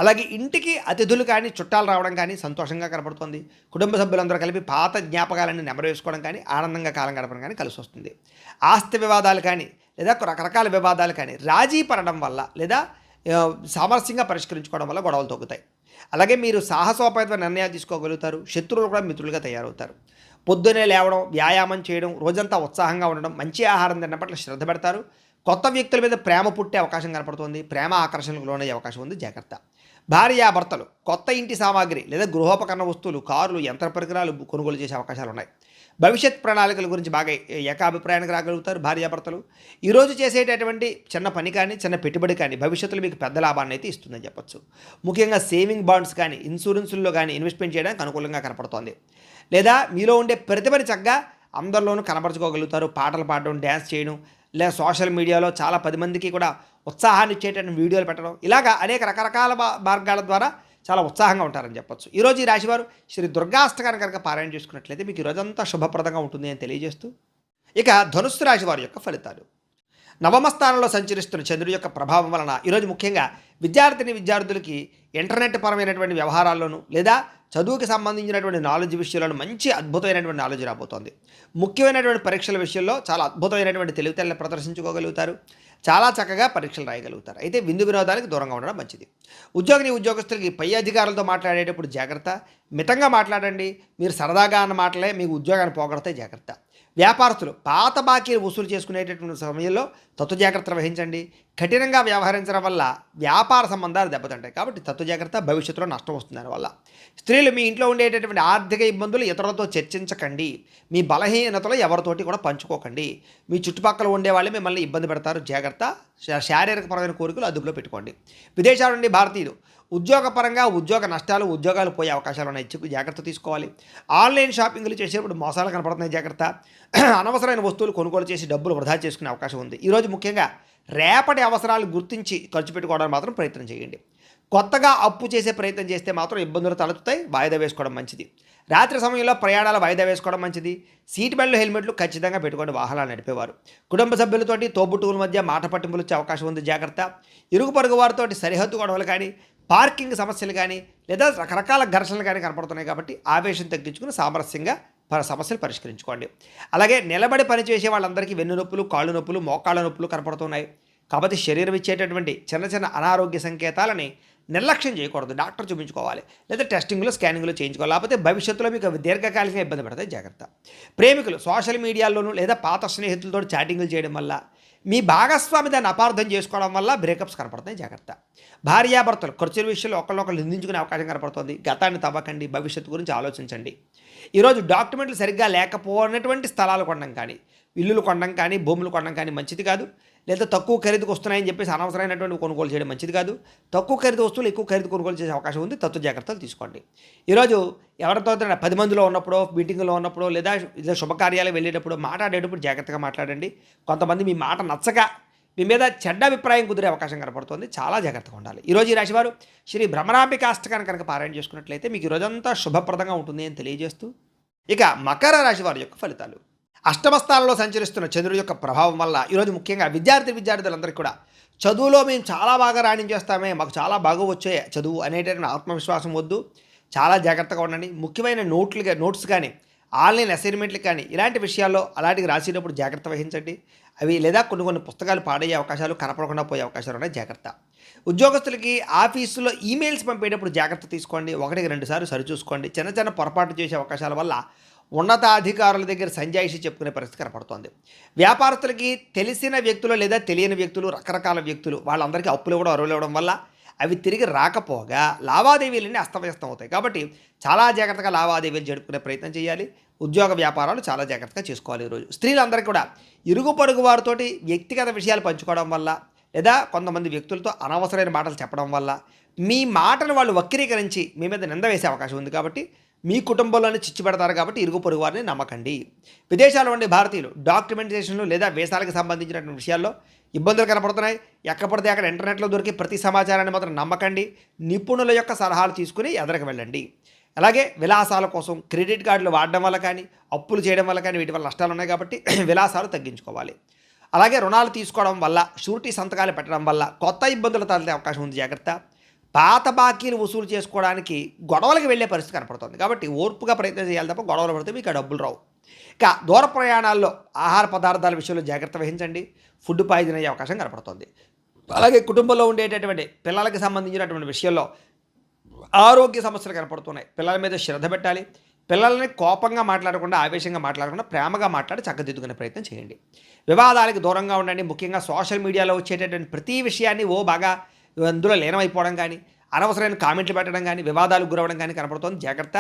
A: అలాగే ఇంటికి అతిథులు కానీ, చుట్టాలు రావడం కానీ సంతోషంగా కనపడుతుంది. కుటుంబ సభ్యులందరూ కలిపి పాత జ్ఞాపకాలన్నీ నెమరేసుకోవడం కానీ, ఆనందంగా కాలం గడపడం కానీ కలిసి వస్తుంది. ఆస్తి వివాదాలు కానీ, లేదా రకరకాల వివాదాలు కానీ రాజీ పడడం వల్ల, లేదా సామరస్యంగా పరిష్కరించుకోవడం వల్ల గొడవలు తగ్గుతాయి. అలాగే మీరు సాహసోపేత నిర్ణయాలు తీసుకోగలుగుతారు. శత్రువులు కూడా మిత్రులుగా తయారవుతారు. పొద్దునే లేవడం, వ్యాయామం చేయడం, రోజంతా ఉత్సాహంగా ఉండడం, మంచి ఆహారం తినడం పట్ల శ్రద్ధ పెడతారు. కొత్త వ్యక్తుల మీద ప్రేమ పుట్టే అవకాశం కనపడుతుంది. ప్రేమ ఆకర్షణకు లోనయ్యే అవకాశం ఉంది, జాగ్రత్త. భార్యాభర్తలు కొత్త ఇంటి సామాగ్రి లేదా గృహోపకరణ వస్తువులు, కార్లు, యంత్ర పరికరాలు కొనుగోలు చేసే అవకాశాలు ఉన్నాయి. భవిష్యత్ ప్రణాళికల గురించి బాగా ఏకాభిప్రాయానికి రాగలుగుతారు భార్యాభర్తలు. ఈరోజు చేసేటటువంటి చిన్న పని కానీ చిన్న పెట్టుబడి కానీ భవిష్యత్తులో మీకు పెద్ద లాభాన్ని అయితే ఇస్తుందని చెప్పొచ్చు. ముఖ్యంగా సేవింగ్ బాండ్స్ కానీ ఇన్సూరెన్సుల్లో కానీ ఇన్వెస్ట్మెంట్ చేయడానికి అనుకూలంగా కనపడుతోంది. లేదా మీలో ఉండే ప్రతిభని చక్కగా అందరిలోనూ కనపరచుకోగలుగుతారు. పాటలు పాడడం, డ్యాన్స్ చేయడం, లేదా సోషల్ మీడియాలో చాలా 10 మందికి కూడా ఉత్సాహాన్ని ఇచ్చేటటువంటి వీడియోలు పెట్టడం, ఇలాగా అనేక రకరకాల మార్గాల ద్వారా చాలా ఉత్సాహంగా ఉంటారని చెప్పొచ్చు. ఈరోజు ఈ రాశివారు శ్రీ దుర్గాష్టకాన్ని కనుక పారాయణ చేసుకున్నట్లయితే మీకు ఈరోజంతా శుభప్రదంగా ఉంటుంది అని తెలియజేస్తూ, ఇక ధనుస్సు రాశి వారి యొక్క ఫలితాలు. నవమ స్థానంలో సంచరిస్తున్న చంద్రుడి యొక్క ప్రభావం వలన ఈరోజు ముఖ్యంగా విద్యార్థులకి ఇంటర్నెట్ పరమైనటువంటి వ్యవహారాల్లోనూ లేదా చదువుకి సంబంధించినటువంటి నాలెడ్జ్ విషయంలో మంచి అద్భుతమైనటువంటి నాలెడ్జ్ రాబోతోంది. ముఖ్యమైనటువంటి పరీక్షల విషయంలో చాలా అద్భుతమైనటువంటి తెలివితేటలను ప్రదర్శించుకోగలుగుతారు. చాలా చక్కగా పరీక్షలు రాయగలుగుతారు. అయితే విందు వినోదానికి దూరంగా ఉండడం మంచిది. ఉద్యోగస్తులకి పై అధికారులతో మాట్లాడేటప్పుడు జాగ్రత్త. మితంగా మాట్లాడండి. మీరు సరదాగా అన్న మాటలే మీకు ఉద్యోగాన్ని పోగొడతాయి, జాగ్రత్త. వ్యాపారస్తులు పాత బాకీలు వసూలు చేసుకునేటటువంటి సమయంలో జాగ్రత్తలు వహించండి. కఠినంగా వ్యవహరించడం వల్ల వ్యాపార సంబంధాలు దెబ్బతింటాయి. కాబట్టి జాగ్రత్త, భవిష్యత్తులో నష్టం వస్తుంది దానివల్ల. స్త్రీలు మీ ఇంట్లో ఉండేటటువంటి ఆర్థిక ఇబ్బందులు ఇతరులతో చర్చించకండి. మీ బలహీనతలు ఎవరితోటి కూడా పంచుకోకండి. మీ చుట్టుపక్కల ఉండే వాళ్ళే మిమ్మల్ని ఇబ్బంది పెడతారు, జాగ్రత్త. శారీరకపరమైన కోరికలు అదుపులో పెట్టుకోండి. విదేశాల నుండి భారతీయులు ఉద్యోగపరంగా ఉద్యోగ నష్టాలు, ఉద్యోగాలు పోయే అవకాశాలు ఉన్నాయి, జాగ్రత్త తీసుకోవాలి. ఆన్లైన్ షాపింగ్లు చేసేప్పుడు మోసాలు కనపడుతున్నాయి, జాగ్రత్త. అనవసరమైన వస్తువులు కొనుగోలు చేసి డబ్బులు వృధా చేసుకునే అవకాశం ఉంది. ఈరోజు ముఖ్యంగా రేపటి అవసరాలు గుర్తించి ఖర్చు పెట్టుకోవడానికి మాత్రం ప్రయత్నం చేయండి. కొత్తగా అప్పు చేసే ప్రయత్నం చేస్తే మాత్రం ఇబ్బందులు తలెత్తుతాయి, వాయిదా వేసుకోవడం మంచిది. రాత్రి సమయంలో ప్రయాణాలు వాయిదా వేసుకోవడం మంచిది. సీట్ బెల్ట్లు, హెల్మెట్లు ఖచ్చితంగా పెట్టుకోండి వాహనాలు నడిపేవారు. కుటుంబ సభ్యులతోటి తోబుట్టువుల మధ్య మాట పట్టింపులు వచ్చే అవకాశం ఉంది, జాగ్రత్త. ఇరుగు పొరుగు వారితో సరిహద్దు గొడవలు కానీ, పార్కింగ్ సమస్యలు కానీ, లేదా రకరకాల ఘర్షణలు కానీ కనపడుతున్నాయి. కాబట్టి ఆవేశం తగ్గించుకుని సామరస్యంగా సమస్యలు పరిష్కరించుకోండి. అలాగే నిలబడి పనిచేసే వాళ్ళందరికీ వెన్ను నొప్పులు, కాళ్ళు నొప్పులు, మోకాళ్ళ నొప్పులు కనపడుతున్నాయి. కాబట్టి శరీరం ఇచ్చేటటువంటి చిన్న అనారోగ్య సంకేతాలని నిర్లక్ష్యం చేయకూడదు. డాక్టర్ చూపించుకోవాలి, లేదా టెస్టింగ్లు, స్కానింగ్లు చేయించుకోవాలి. లేకపోతే భవిష్యత్తులో మీకు దీర్ఘకాలికంగా ఇబ్బంది పడతాయి, జాగ్రత్త. ప్రేమికులు సోషల్ మీడియాలోనూ లేదా పాత స్నేహితులతో చాటింగ్లు చేయడం వల్ల, మీ భాగస్వామి దాన్ని అపార్థం చేసుకోవడం వల్ల బ్రేకప్స్ కనపడతాయి, జాగ్రత్త. భార్యాభర్తలు ఖర్చుల విషయంలో ఒకళ్ళొకళ్ళు నిందించుకునే అవకాశం కనపడుతుంది. గతాన్ని తవ్వకండి, భవిష్యత్తు గురించి ఆలోచించండి. ఈరోజు డాక్యుమెంట్లు సరిగ్గా లేకపోయినటువంటి స్థలాలు కొనడం కానీ, ఇల్లులు కొనడం కానీ, భూములు కొనడం కానీ మంచిది కాదు. లేదా తక్కువ ఖరీదుకు వస్తున్నాయని చెప్పేసి అనవసరమైనటువంటి కొనుగోలు చేయడం మంచిది కాదు. తక్కువ ఖరీదు వస్తువులు ఎక్కువ ఖరీదు కొనుగోలు చేసే అవకాశం ఉంది, జాగ్రత్తలు తీసుకోండి. ఈరోజు ఎవరితో 10 మందిలో ఉన్నప్పుడో, మీటింగ్లో ఉన్నప్పుడో, లేదా శుభకార్యాలు వెళ్ళేటప్పుడు మాట్లాడేటప్పుడు జాగ్రత్తగా మాట్లాడండి. కొంతమంది మీ మాట నచ్చక మీ మీద చెడ్డ అభిప్రాయం కుదిరే అవకాశం కనపడుతుంది, చాలా జాగ్రత్తగా ఉండాలి. ఈరోజు ఈ రాశివారు శ్రీ భ్రమరాంబికాష్టకాన్ని కనుక పారాయణ చేసుకున్నట్లయితే మీకు ఈరోజంతా శుభప్రదంగా ఉంటుంది అని తెలియజేస్తూ, ఇక మకర రాశి వారి యొక్క ఫలితాలు. అష్టమ స్థానంలో సంచరిస్తున్న చంద్రుడి యొక్క ప్రభావం వల్ల ఈరోజు ముఖ్యంగా విద్యార్థులందరికీ కూడా చదువులో మేము చాలా బాగా రాణించేస్తామే, మాకు చాలా బాగా వచ్చే చదువు అనేటటువంటి ఆత్మవిశ్వాసం వద్దు, చాలా జాగ్రత్తగా ఉండండి. ముఖ్యమైన నోట్స్ కానీ, ఆన్లైన్ అసైన్మెంట్లు కానీ, ఇలాంటి విషయాల్లో అలాంటివి రాసేటప్పుడు జాగ్రత్త వహించండి. అవి లేదా కొన్ని పుస్తకాలు పాడయ్యే అవకాశాలు, కనపడకుండా పోయే అవకాశాలు ఉన్నాయి, జాగ్రత్త. ఉద్యోగస్తులకి ఆఫీసులో ఈమెయిల్స్ పంపేటప్పుడు జాగ్రత్త తీసుకోండి. 1-2 సార్లు సరిచూసుకోండి. చిన్న పొరపాటు చేసే అవకాశాల వల్ల ఉన్నతాధికారుల దగ్గర సంజాయిషి చెప్పుకునే పరిస్థితి కనపడుతోంది. వ్యాపారస్తులకి తెలిసిన వ్యక్తులు లేదా తెలియని వ్యక్తులు, రకరకాల వ్యక్తులు వాళ్ళందరికీ అప్పులు ఇవ్వడం, అరువులు ఇవ్వడం వల్ల అవి తిరిగి రాకపోగా లావాదేవీలన్నీ అస్తవ్యస్తం అవుతాయి. కాబట్టి చాలా జాగ్రత్తగా లావాదేవీలు జరుపుకునే ప్రయత్నం చేయాలి. ఉద్యోగ వ్యాపారాలు చాలా జాగ్రత్తగా చేసుకోవాలి. ఈరోజు స్త్రీలందరికీ కూడా ఇరుగు పొరుగు వారితోటి వ్యక్తిగత విషయాలు పంచుకోవడం వల్ల, లేదా కొంతమంది వ్యక్తులతో అనవసరమైన మాటలు చెప్పడం వల్ల మీ మాటను వాళ్ళు వక్రీకరించి మీ మీద నింద వేసే అవకాశం ఉంది. కాబట్టి మీ కుటుంబంలోనే చిచ్చు పెడతారు. కాబట్టి ఇరుగు పొరుగు వారిని నమ్మకండి. విదేశాల్లో ఉండే భారతీయులు డాక్యుమెంటేషన్లు లేదా వీసాలకు సంబంధించినటువంటి విషయాల్లో ఇబ్బందులు కనపడుతున్నాయి. ఎక్కడితే అక్కడ ఇంటర్నెట్లో దొరికే ప్రతి సమాచారాన్ని మాత్రం నమ్మకండి. నిపుణుల యొక్క సలహాలు తీసుకుని ఎదరకు వెళ్ళండి. అలాగే విలాసాల కోసం క్రెడిట్ కార్డులు వాడడం వల్ల కానీ, అప్పులు చేయడం వల్ల కానీ వీటి వల్ల నష్టాలు ఉన్నాయి. కాబట్టి విలాసాలు తగ్గించుకోవాలి. అలాగే రుణాలు తీసుకోవడం వల్ల, షూరిటీ సంతకాలు పెట్టడం వల్ల కొత్త ఇబ్బందులు తలెత్తే అవకాశం ఉంది, జాగ్రత్త. పాత బాకీలు వసూలు చేసుకోవడానికి గొడవలకు వెళ్ళే పరిస్థితి కనపడుతుంది. కాబట్టి ఓర్పుగా ప్రయత్నం చేయాలి తప్ప గొడవలు పడితే మీకు డబ్బులు రావు. ఇక దూర ప్రయాణాల్లో ఆహార పదార్థాల విషయంలో జాగ్రత్త వహించండి. ఫుడ్ పాయిజన్ అయ్యే అవకాశం కనపడుతుంది. అలాగే కుటుంబంలో ఉండేటటువంటి పిల్లలకి సంబంధించినటువంటి విషయంలో ఆరోగ్య సమస్యలు కనపడుతున్నాయి. పిల్లల మీద శ్రద్ధ పెట్టాలి. పిల్లల్ని కోపంగా మాట్లాడకుండా, ఆవేశంగా మాట్లాడకుండా ప్రేమగా మాట్లాడి చక్కదిద్దుకునే ప్రయత్నం చేయండి. వివాదాలకు దూరంగా ఉండండి. ముఖ్యంగా సోషల్ మీడియాలో వచ్చేటటువంటి ప్రతి విషయాన్ని బాగా అందులో లీనమైపోవడం కానీ, అనవసరమైన కామెంట్లు పెట్టడం కానీ వివాదాలకు గురవడం కానీ కనపడుతోంది. జాగ్రత్త,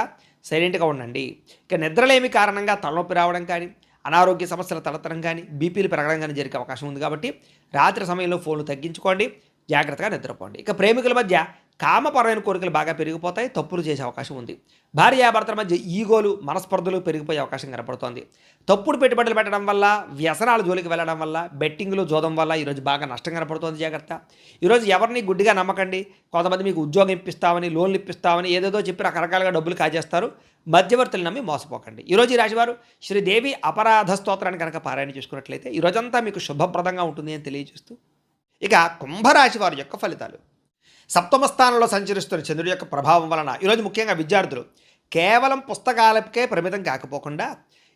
A: సైలెంట్గా ఉండండి. ఇక నిద్రలేమి కారణంగా తలనొప్పి రావడం కానీ, అనారోగ్య సమస్యలు తలెత్తడం కానీ, బీపీలు పెరగడం కానీ జరిగే అవకాశం ఉంది. కాబట్టి రాత్రి సమయంలో ఫోన్లు తగ్గించుకోండి, జాగ్రత్తగా నిద్రపోండి. ఇక ప్రేమికుల మధ్య కామపరమైన కోరికలు బాగా పెరిగిపోతాయి, తప్పులు చేసే అవకాశం ఉంది. భార్యాభర్తల మధ్య ఈగోలు, మనస్పర్ధలు పెరిగిపోయే అవకాశం కనపడుతోంది. తప్పుడు పెట్టుబడులు పెట్టడం వల్ల, వ్యసనాల జోలికి వెళ్ళడం వల్ల, బెట్టింగ్లు జోదం వల్ల ఈరోజు బాగా నష్టం కనపడుతోంది. జాగ్రత్త. ఈరోజు ఎవరిని గుడ్డిగా నమ్మకండి. కొంతమంది మీకు ఉద్యోగం ఇప్పిస్తామని, లోన్లు ఇప్పిస్తామని ఏదేదో చెప్పి రకరకాలుగా డబ్బులు కాజేస్తారు. మధ్యవర్తులు నమ్మి మోసపోకండి. ఈరోజు ఈ రాశివారు శ్రీదేవి అపరాధ స్తోత్రాన్ని కనుక పారాయణ చేసుకున్నట్లయితే ఈరోజంతా మీకు శుభప్రదంగా ఉంటుంది అని తెలియజేస్తూ, ఇక కుంభరాశి వారి యొక్క ఫలితాలు. సప్తమ స్థానంలో సంచరిస్తున్న చంద్రుడి యొక్క ప్రభావం వలన ఈరోజు ముఖ్యంగా విద్యార్థులు కేవలం పుస్తకాలకే పరిమితం కాకపోకుండా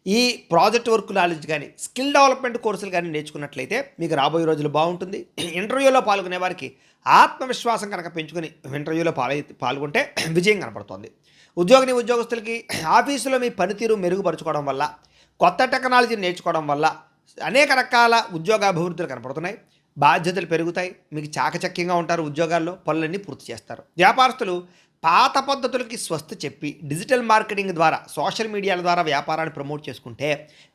A: ఈ ప్రాజెక్ట్ వర్క్ నాలెడ్జ్ కానీ, స్కిల్ డెవలప్మెంట్ కోర్సులు కానీ నేర్చుకున్నట్లయితే మీకు రాబోయే రోజులు బాగుంటుంది. ఇంటర్వ్యూలో పాల్గొనే వారికి ఆత్మవిశ్వాసం కనుక పెంచుకొని ఇంటర్వ్యూలో పాల్గొంటే విజయం కనపడుతుంది. ఉద్యోగస్తులకి ఆఫీసులో మీ పనితీరు మెరుగుపరుచుకోవడం వల్ల, కొత్త టెక్నాలజీని నేర్చుకోవడం వల్ల అనేక రకాల ఉద్యోగ అభివృద్ధులు కనపడుతున్నాయి. బాధ్యతలు పెరుగుతాయి. మీకు చాకచక్యంగా ఉంటారు. ఉద్యోగాల్లో పనులన్నీ పూర్తి చేస్తారు. వ్యాపారస్తులు పాత పద్ధతులకి స్వస్తి చెప్పి డిజిటల్ మార్కెటింగ్ ద్వారా, సోషల్ మీడియాల ద్వారా వ్యాపారాన్ని ప్రమోట్ చేసుకుంటే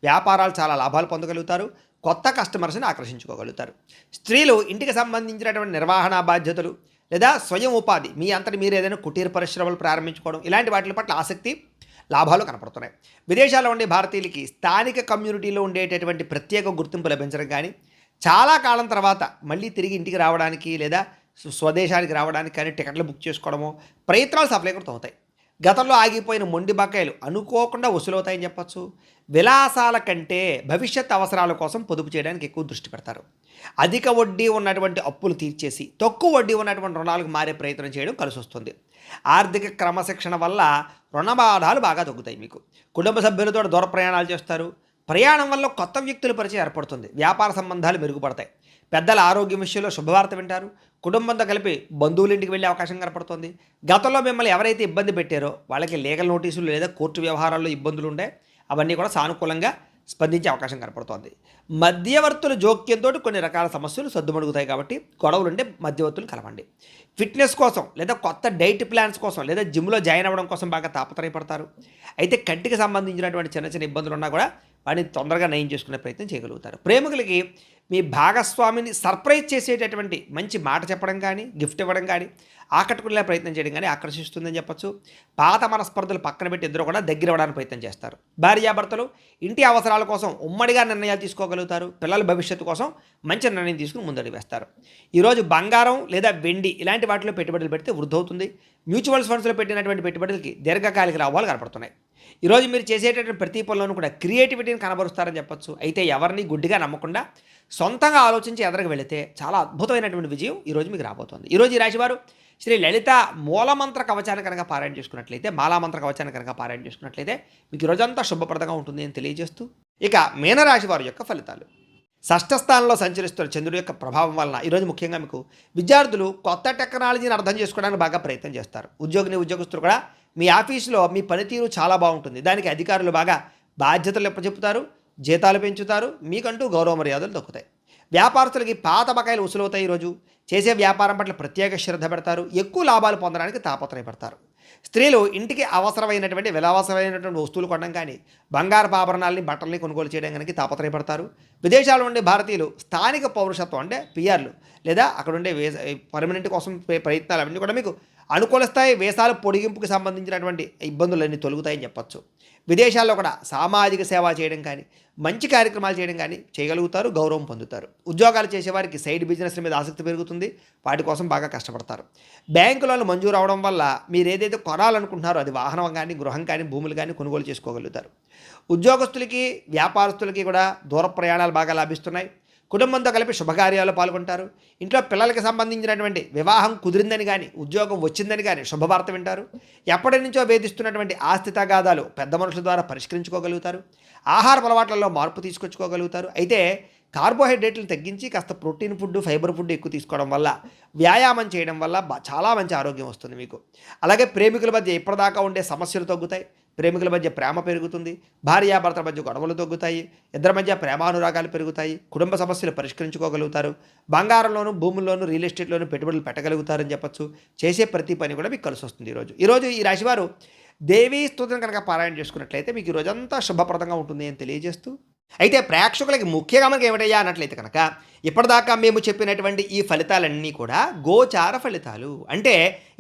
A: వ్యాపారాలు చాలా లాభాలు పొందగలుగుతారు. కొత్త కస్టమర్స్ని ఆకర్షించుకోగలుగుతారు. స్త్రీలు ఇంటికి సంబంధించినటువంటి నిర్వహణ బాధ్యతలు లేదా స్వయం ఉపాధి, మీ అంతటి మీరు ఏదైనా కుటీర పరిశ్రమలు ప్రారంభించుకోవడం, ఇలాంటి వాటి పట్ల ఆసక్తి, లాభాలు కనపడుతున్నాయి. విదేశాల్లో ఉండే భారతీయులకి స్థానిక కమ్యూనిటీలో ఉండేటటువంటి ప్రత్యేక గుర్తింపు లభించడం కానీ, చాలా కాలం తర్వాత మళ్ళీ తిరిగి ఇంటికి రావడానికి లేదా స్వదేశానికి రావడానికి కానీ టికెట్లు బుక్ చేసుకోవడమో ప్రయత్నాలు సఫలీకృతం అవుతాయి. గతంలో ఆగిపోయిన మొండి బకాయిలు అనుకోకుండా వసూలవుతాయని చెప్పచ్చు. విలాసాల కంటే భవిష్యత్ అవసరాల కోసం పొదుపు చేయడానికి ఎక్కువ దృష్టి పెడతారు. అధిక వడ్డీ ఉన్నటువంటి అప్పులు తీర్చేసి తక్కువ వడ్డీ ఉన్నటువంటి రుణాలకు మారే ప్రయత్నం చేయడం కలిసి వస్తుంది. ఆర్థిక క్రమశిక్షణ వల్ల రుణ బాధాలు బాగా తగ్గుతాయి. మీకు కుటుంబ సభ్యులతో దూర ప్రయాణాలు చేస్తారు. ప్రయాణం వల్ల కొత్త వ్యక్తుల పరిచయం ఏర్పడుతుంది. వ్యాపార సంబంధాలు మెరుగుపడతాయి. పెద్దల ఆరోగ్యం విషయంలో శుభవార్త వింటారు. కుటుంబంతో కలిపి బంధువుల ఇంటికి వెళ్ళే అవకాశం కనపడుతుంది. గతంలో మిమ్మల్ని ఎవరైతే ఇబ్బంది పెట్టారో వాళ్ళకి లీగల్ నోటీసులు లేదా కోర్టు వ్యవహారాల్లో ఇబ్బందులు ఉండే అవన్నీ కూడా సానుకూలంగా స్పందించే అవకాశం కనపడుతోంది. మధ్యవర్తుల జోక్యంతో కొన్ని రకాల సమస్యలు సద్దుమడుగుతాయి. కాబట్టి గొడవలుంటే మధ్యవర్తులు కలవండి. ఫిట్నెస్ కోసం లేదా కొత్త డైట్ ప్లాన్స్ కోసం లేదా జిమ్లో జాయిన్ అవ్వడం కోసం బాగా తాపత్రయపడతారు. అయితే కంటికి సంబంధించినటువంటి చిన్న చిన్న ఇబ్బందులు ఉన్నా కూడా వాటిని తొందరగా నయం చేసుకునే ప్రయత్నం చేయగలుగుతారు. ప్రేమికులకి మీ భాగస్వామిని సర్ప్రైజ్ చేసేటటువంటి మంచి మాట చెప్పడం కానీ, గిఫ్ట్ ఇవ్వడం కానీ, ఆకట్టుకునే ప్రయత్నం చేయడం కానీ ఆకర్షిస్తుందని చెప్పచ్చు. పాత మనస్పర్ధలు పక్కన పెట్టి ఇద్దరు కూడా దగ్గర అవ్వడానికి ప్రయత్నం చేస్తారు. భార్యాభర్తలు ఇంటి అవసరాల కోసం ఉమ్మడిగా నిర్ణయాలు తీసుకోగలుగుతారు. పిల్లల భవిష్యత్తు కోసం మంచి నిర్ణయం తీసుకుని ముందడుగు వేస్తారు. ఈరోజు బంగారం లేదా వెండి ఇలాంటి వాటిలో పెట్టుబడులు పెడితే వృద్ధి అవుతుంది. మ్యూచువల్ ఫండ్స్లో పెట్టినటువంటి పెట్టుబడులకి దీర్ఘకాలిక లాభాలు కనపడుతున్నాయి. ఈరోజు మీరు చేసేటటువంటి ప్రతి పనులను కూడా క్రియేటివిటీని కనబరుస్తారని చెప్పచ్చు. అయితే ఎవరిని గుడ్డిగా నమ్మకుండా సొంతంగా ఆలోచించి ఎదరకు వెళితే చాలా అద్భుతమైనటువంటి విజయం ఈరోజు మీకు రాబోతోంది. ఈరోజు ఈ రాశివారు శ్రీ లలిత మూలమంత్ర కవచాన్ని కనుక పారాయణ చేసుకున్నట్లయితే, మాలామంత్ర కవచాన్ని కనుక పారాయణ చేసుకున్నట్లయితే మీకు ఈరోజంతా శుభప్రదంగా ఉంటుంది అని తెలియజేస్తూ, ఇక మీనరాశి వారి యొక్క ఫలితాలు. షష్ఠ స్థానంలో సంచరిస్తున్న చంద్రుడి యొక్క ప్రభావం వలన ఈరోజు ముఖ్యంగా మీకు విద్యార్థులు కొత్త టెక్నాలజీని అర్థం చేసుకోవడానికి బాగా ప్రయత్నం చేస్తారు. ఉద్యోగస్తులు కూడా మీ ఆఫీసులో మీ పనితీరు చాలా బాగుంటుంది. దానికి అధికారులు బాగా బాధ్యతలు చెప్తారు, జీతాలు పెంచుతారు, మీకంటూ గౌరవ మర్యాదలు దక్కుతాయి. వ్యాపారస్తులకి పాత బకాయిలు వసూలవుతాయి. ఈరోజు చేసే వ్యాపారం పట్ల ప్రత్యేక శ్రద్ధ పెడతారు. ఎక్కువ లాభాలు పొందడానికి తాపత్రయపడతారు. స్త్రీలు ఇంటికి అవసరమైనటువంటి విలాసమైనటువంటి వస్తువులు కొనడం కానీ, బంగారపు ఆభరణాలని, బట్టల్ని కొనుగోలు చేయడం కనుక తాపత్రయపడతారు. విదేశాల్లో ఉండే భారతీయులు స్థానిక పౌరసత్వం అంటే పిఆర్లు లేదా అక్కడ ఉండే పర్మనెంట్ కోసం ప్రయత్నాలు అవన్నీ కూడా మీకు అనుకూలిస్తాయి. వేసాల పొడిగింపుకి సంబంధించినటువంటి ఇబ్బందులన్నీ తొలుగుతాయని చెప్పచ్చు. విదేశాల్లో కూడా సామాజిక సేవ చేయడం కానీ, మంచి కార్యక్రమాలు చేయడం కానీ చేయగలుగుతారు. గౌరవం పొందుతారు. ఉద్యోగాలు చేసేవారికి సైడ్ బిజినెస్ల మీద ఆసక్తి పెరుగుతుంది. వాటి కోసం బాగా కష్టపడతారు. బ్యాంకులలో మంజూరు అవడం వల్ల మీరు ఏదైతే కొనాలనుకుంటున్నారో అది వాహనం కానీ, గృహం కానీ, భూములు కానీ కొనుగోలు చేసుకోగలుగుతారు. ఉద్యోగస్తులకి, వ్యాపారస్తులకి కూడా దూర ప్రయాణాలు బాగా లాభిస్తున్నాయి. కుటుంబంతో కలిపి శుభకార్యాలు పాల్గొంటారు. ఇంట్లో పిల్లలకి సంబంధించినటువంటి వివాహం కుదిరిందని కానీ, ఉద్యోగం వచ్చిందని కానీ శుభవార్త వింటారు. ఎప్పటి నుంచో వేధిస్తున్నటువంటి ఆస్తి తగాదాలు పెద్ద మనుషుల ద్వారా పరిష్కరించుకోగలుగుతారు. ఆహార అలవాట్లలో మార్పు తీసుకొచ్చుకోగలుగుతారు. అయితే కార్బోహైడ్రేట్లు తగ్గించి కాస్త ప్రోటీన్ ఫుడ్, ఫైబర్ ఫుడ్ ఎక్కువ తీసుకోవడం వల్ల, వ్యాయామం చేయడం వల్ల చాలా మంచి ఆరోగ్యం వస్తుంది మీకు. అలాగే ప్రేమికుల మధ్య ఇప్పటిదాకా ఉండే సమస్యలు తగ్గుతాయి. ప్రేమికుల మధ్య ప్రేమ పెరుగుతుంది, భార్యాభర్తల మధ్య గొడవలు తగ్గుతాయి, ఇద్దరి మధ్య ప్రేమానురాగాలు పెరుగుతాయి, కుటుంబ సమస్యలు పరిష్కరించుకోగలుగుతారు, బంగారంలోను భూముల్లోను రియల్ ఎస్టేట్లోను పెట్టుబడులు పెట్టగలుగుతారని చెప్పచ్చు. చేసే ప్రతి పని కూడా మీకు కలిసి వస్తుంది. ఈరోజు ఈ రాశివారు దేవీ స్తుతిని కనుక పారాయణ చేసుకున్నట్లయితే మీకు ఈ రోజంతా శుభప్రదంగా ఉంటుంది అని తెలియజేస్తూ, అయితే ప్రేక్షకులకి ముఖ్యంగా మనకి ఏమిటయ్యా అన్నట్లయితే కనుక ఇప్పటిదాకా మేము చెప్పినటువంటి ఈ ఫలితాలన్నీ కూడా గోచార ఫలితాలు, అంటే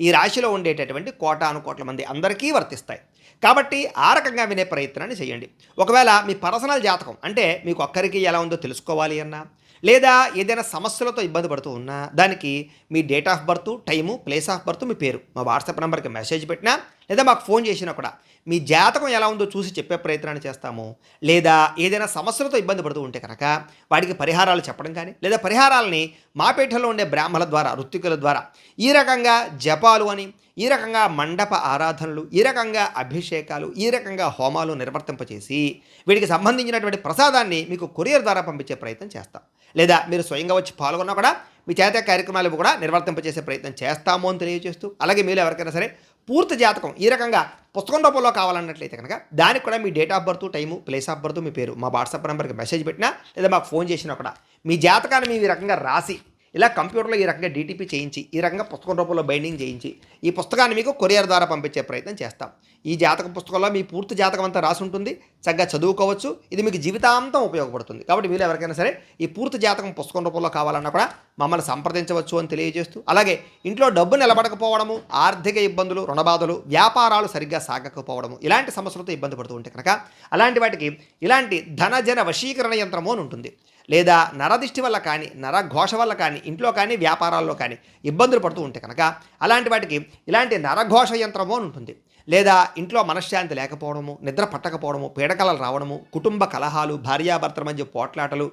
A: ఈ రాశిలో ఉండేటటువంటి కోటాను కోట్ల మంది అందరికీ వర్తిస్తాయి. కాబట్టి ఆ రకంగా వినే ప్రయత్నాన్ని చేయండి. ఒకవేళ మీ పర్సనల్ జాతకం అంటే మీకు ఒక్కరికి ఎలా ఉందో తెలుసుకోవాలి అన్నా, లేదా ఏదైనా సమస్యలతో ఇబ్బంది పడుతూ ఉన్నా, దానికి మీ date of birth, time, place of birth, మీ పేరు మా వాట్సాప్ నెంబర్కి మెసేజ్ పెట్టినా, లేదా మాకు ఫోన్ చేసినా కూడా మీ జాతకం ఎలా ఉందో చూసి చెప్పే ప్రయత్నాన్ని చేస్తాము. లేదా ఏదైనా సమస్యలతో ఇబ్బంది పడుతూ ఉంటే కనుక వాటికి పరిహారాలు చెప్పడం కానీ, లేదా పరిహారాలని మా పీఠంలో ఉండే బ్రాహ్మణుల ద్వారా, ఋత్వికుల ద్వారా ఈ రకంగా జపాలు అని, ఈ రకంగా మండప ఆరాధనలు, ఈ రకంగా అభిషేకాలు, ఈ రకంగా హోమాలు నిర్వర్తింపచేసి వీటికి సంబంధించినటువంటి ప్రసాదాన్ని మీకు కొరియర్ ద్వారా పంపించే ప్రయత్నం చేస్తాం. లేదా మీరు స్వయంగా వచ్చి పాల్గొన్నా కూడా మీ చేత కార్యక్రమాలు కూడా నిర్వర్తింపచేసే ప్రయత్నం చేస్తాము అని తెలియజేస్తూ, అలాగే మీరు ఎవరికైనా సరే పూర్తి జాతకం ఈ రకంగా పుస్తకం రూపంలో కావాలన్నట్లయితే కనుక దానికి కూడా మీ date of birth, time, place of birth, మీ పేరు మా వాట్సాప్ నెంబర్కి మెసేజ్ పెట్టినా, లేదా మాకు ఫోన్ చేసినా కూడా మీ జాతకాన్ని మేము ఈ రకంగా రాసి ఇలా కంప్యూటర్లో ఈ రకంగా డీటీపీ చేయించి, ఈ రకంగా పుస్తకం రూపంలో బైండింగ్ చేయించి ఈ పుస్తకాన్ని మీకు కొరియర్ ద్వారా పంపించే ప్రయత్నం చేస్తాం. ఈ జాతక పుస్తకంలో మీ పూర్తి జాతకం అంతా రాసి ఉంటుంది, చక్కగా చదువుకోవచ్చు. ఇది మీకు జీవితాంతం ఉపయోగపడుతుంది. కాబట్టి మీరు ఎవరికైనా సరే ఈ పూర్తి జాతకం పుస్తకం రూపంలో కావాలన్నా కూడా మమ్మల్ని సంప్రదించవచ్చు అని తెలియజేస్తూ, అలాగే ఇంట్లో డబ్బు నిలబడకపోవడము, ఆర్థిక ఇబ్బందులు, రుణబాధలు, వ్యాపారాలు సరిగ్గా సాగకపోవడము, ఇలాంటి సమస్యలతో ఇబ్బంది పడుతూ ఉంటే కనుక అలాంటి వాటికి ఇలాంటి ధనజన వశీకరణ యంత్రము అని ఉంటుంది. లేదా నరదిష్టి వల్ల కానీ, నరఘోష వల్ల కానీ, ఇంట్లో కానీ వ్యాపారాల్లో కానీ ఇబ్బందులు పడుతూ ఉంటే కనుక అలాంటి వాటికి ఇలాంటి నరఘోష యంత్రము అని ఉంటుంది. లేదా ఇంట్లో మనశ్శాంతి లేకపోవడము, నిద్ర పట్టకపోవడము, పీడకలలు రావడము, కుటుంబ కలహాలు, భార్యాభర్తల మధ్య పోట్లాటలు,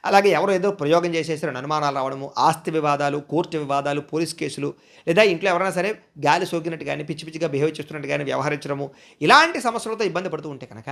A: అలాగే ఎవరో ఏదో ప్రయోగం చేసేసిన అనుమానాలు రావడము, ఆస్తి వివాదాలు, కోర్టు వివాదాలు, పోలీస్ కేసులు, లేదా ఇంట్లో ఎవరైనా సరే గాలి సోకినట్టు కానీ, పిచ్చి పిచ్చిగా బిహేవ్ చేస్తున్నట్టు కానీ వ్యవహరించడము, ఇలాంటి సమస్యలతో ఇబ్బంది పడుతూ ఉంటే కనుక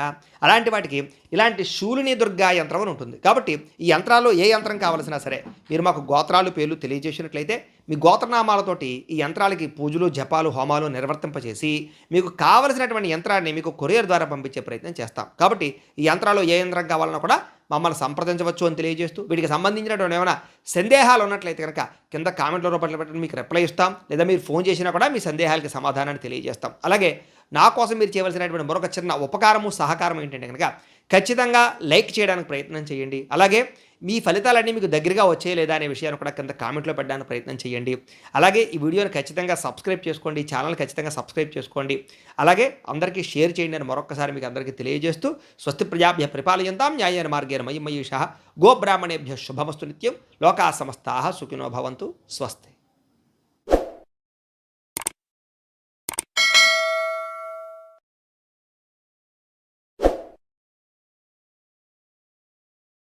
A: అలాంటి వాటికి ఇలాంటి శూలిని దుర్గా యంత్రం అని ఉంటుంది. కాబట్టి ఈ యంత్రాల్లో ఏ యంత్రం కావాల్సినా సరే మీరు మాకు గోత్రాలు, పేర్లు తెలియజేసినట్లయితే మీ గోత్రనామాలతోటి ఈ యంత్రాలకి పూజలు, జపాలు, హోమాలు నిర్వర్తింపచేసి మీకు కావలసినటువంటి యంత్రాన్ని మీకు కొరియర్ ద్వారా పంపించే ప్రయత్నం చేస్తాం. కాబట్టి ఈ యంత్రాలు ఏ యంత్రం కావాలన్నా కూడా మమ్మల్ని సంప్రదించవచ్చు అని తెలియజేస్తూ, వీటికి సంబంధించినటువంటి ఏమైనా సందేహాలు ఉన్నట్లయితే కనుక కింద కామెంట్ల రూపంలో పెట్టండి, మీకు రిప్లై ఇస్తాం. లేదా మీరు ఫోన్ చేసినా కూడా మీ సందేహాలకి సమాధానాన్ని తెలియజేస్తాం. అలాగే నా కోసం మీరు చేయవలసినటువంటి మరొక చిన్న ఉపకారము, సహకారం ఏంటంటే కనుక ఖచ్చితంగా లైక్ చేయడానికి ప్రయత్నం చేయండి. అలాగే మీ ఫలితాలన్నీ మీకు దగ్గరగా వచ్చాయి లేదా అనే విషయాన్ని కూడా కింద కామెంట్లో పెట్టడానికి ప్రయత్నం చేయండి. అలాగే ఈ వీడియోని ఖచ్చితంగా సబ్స్క్రైబ్ చేసుకోండి, ఛానల్ ఖచ్చితంగా సబ్స్క్రైబ్ చేసుకోండి. అలాగే అందరికీ షేర్ చేయండి అని మరొకసారి మీకు అందరికీ తెలియజేస్తూ, స్వస్తి ప్రజాభ్య పరిపాలయంతాం న్యాయేన మార్గేణ మయీషః గోబ్రాహ్మణేభ్య శుభమస్తు నిత్యం. లోకా సమస్తాః సుఖినో భవంతు. స్వస్తి.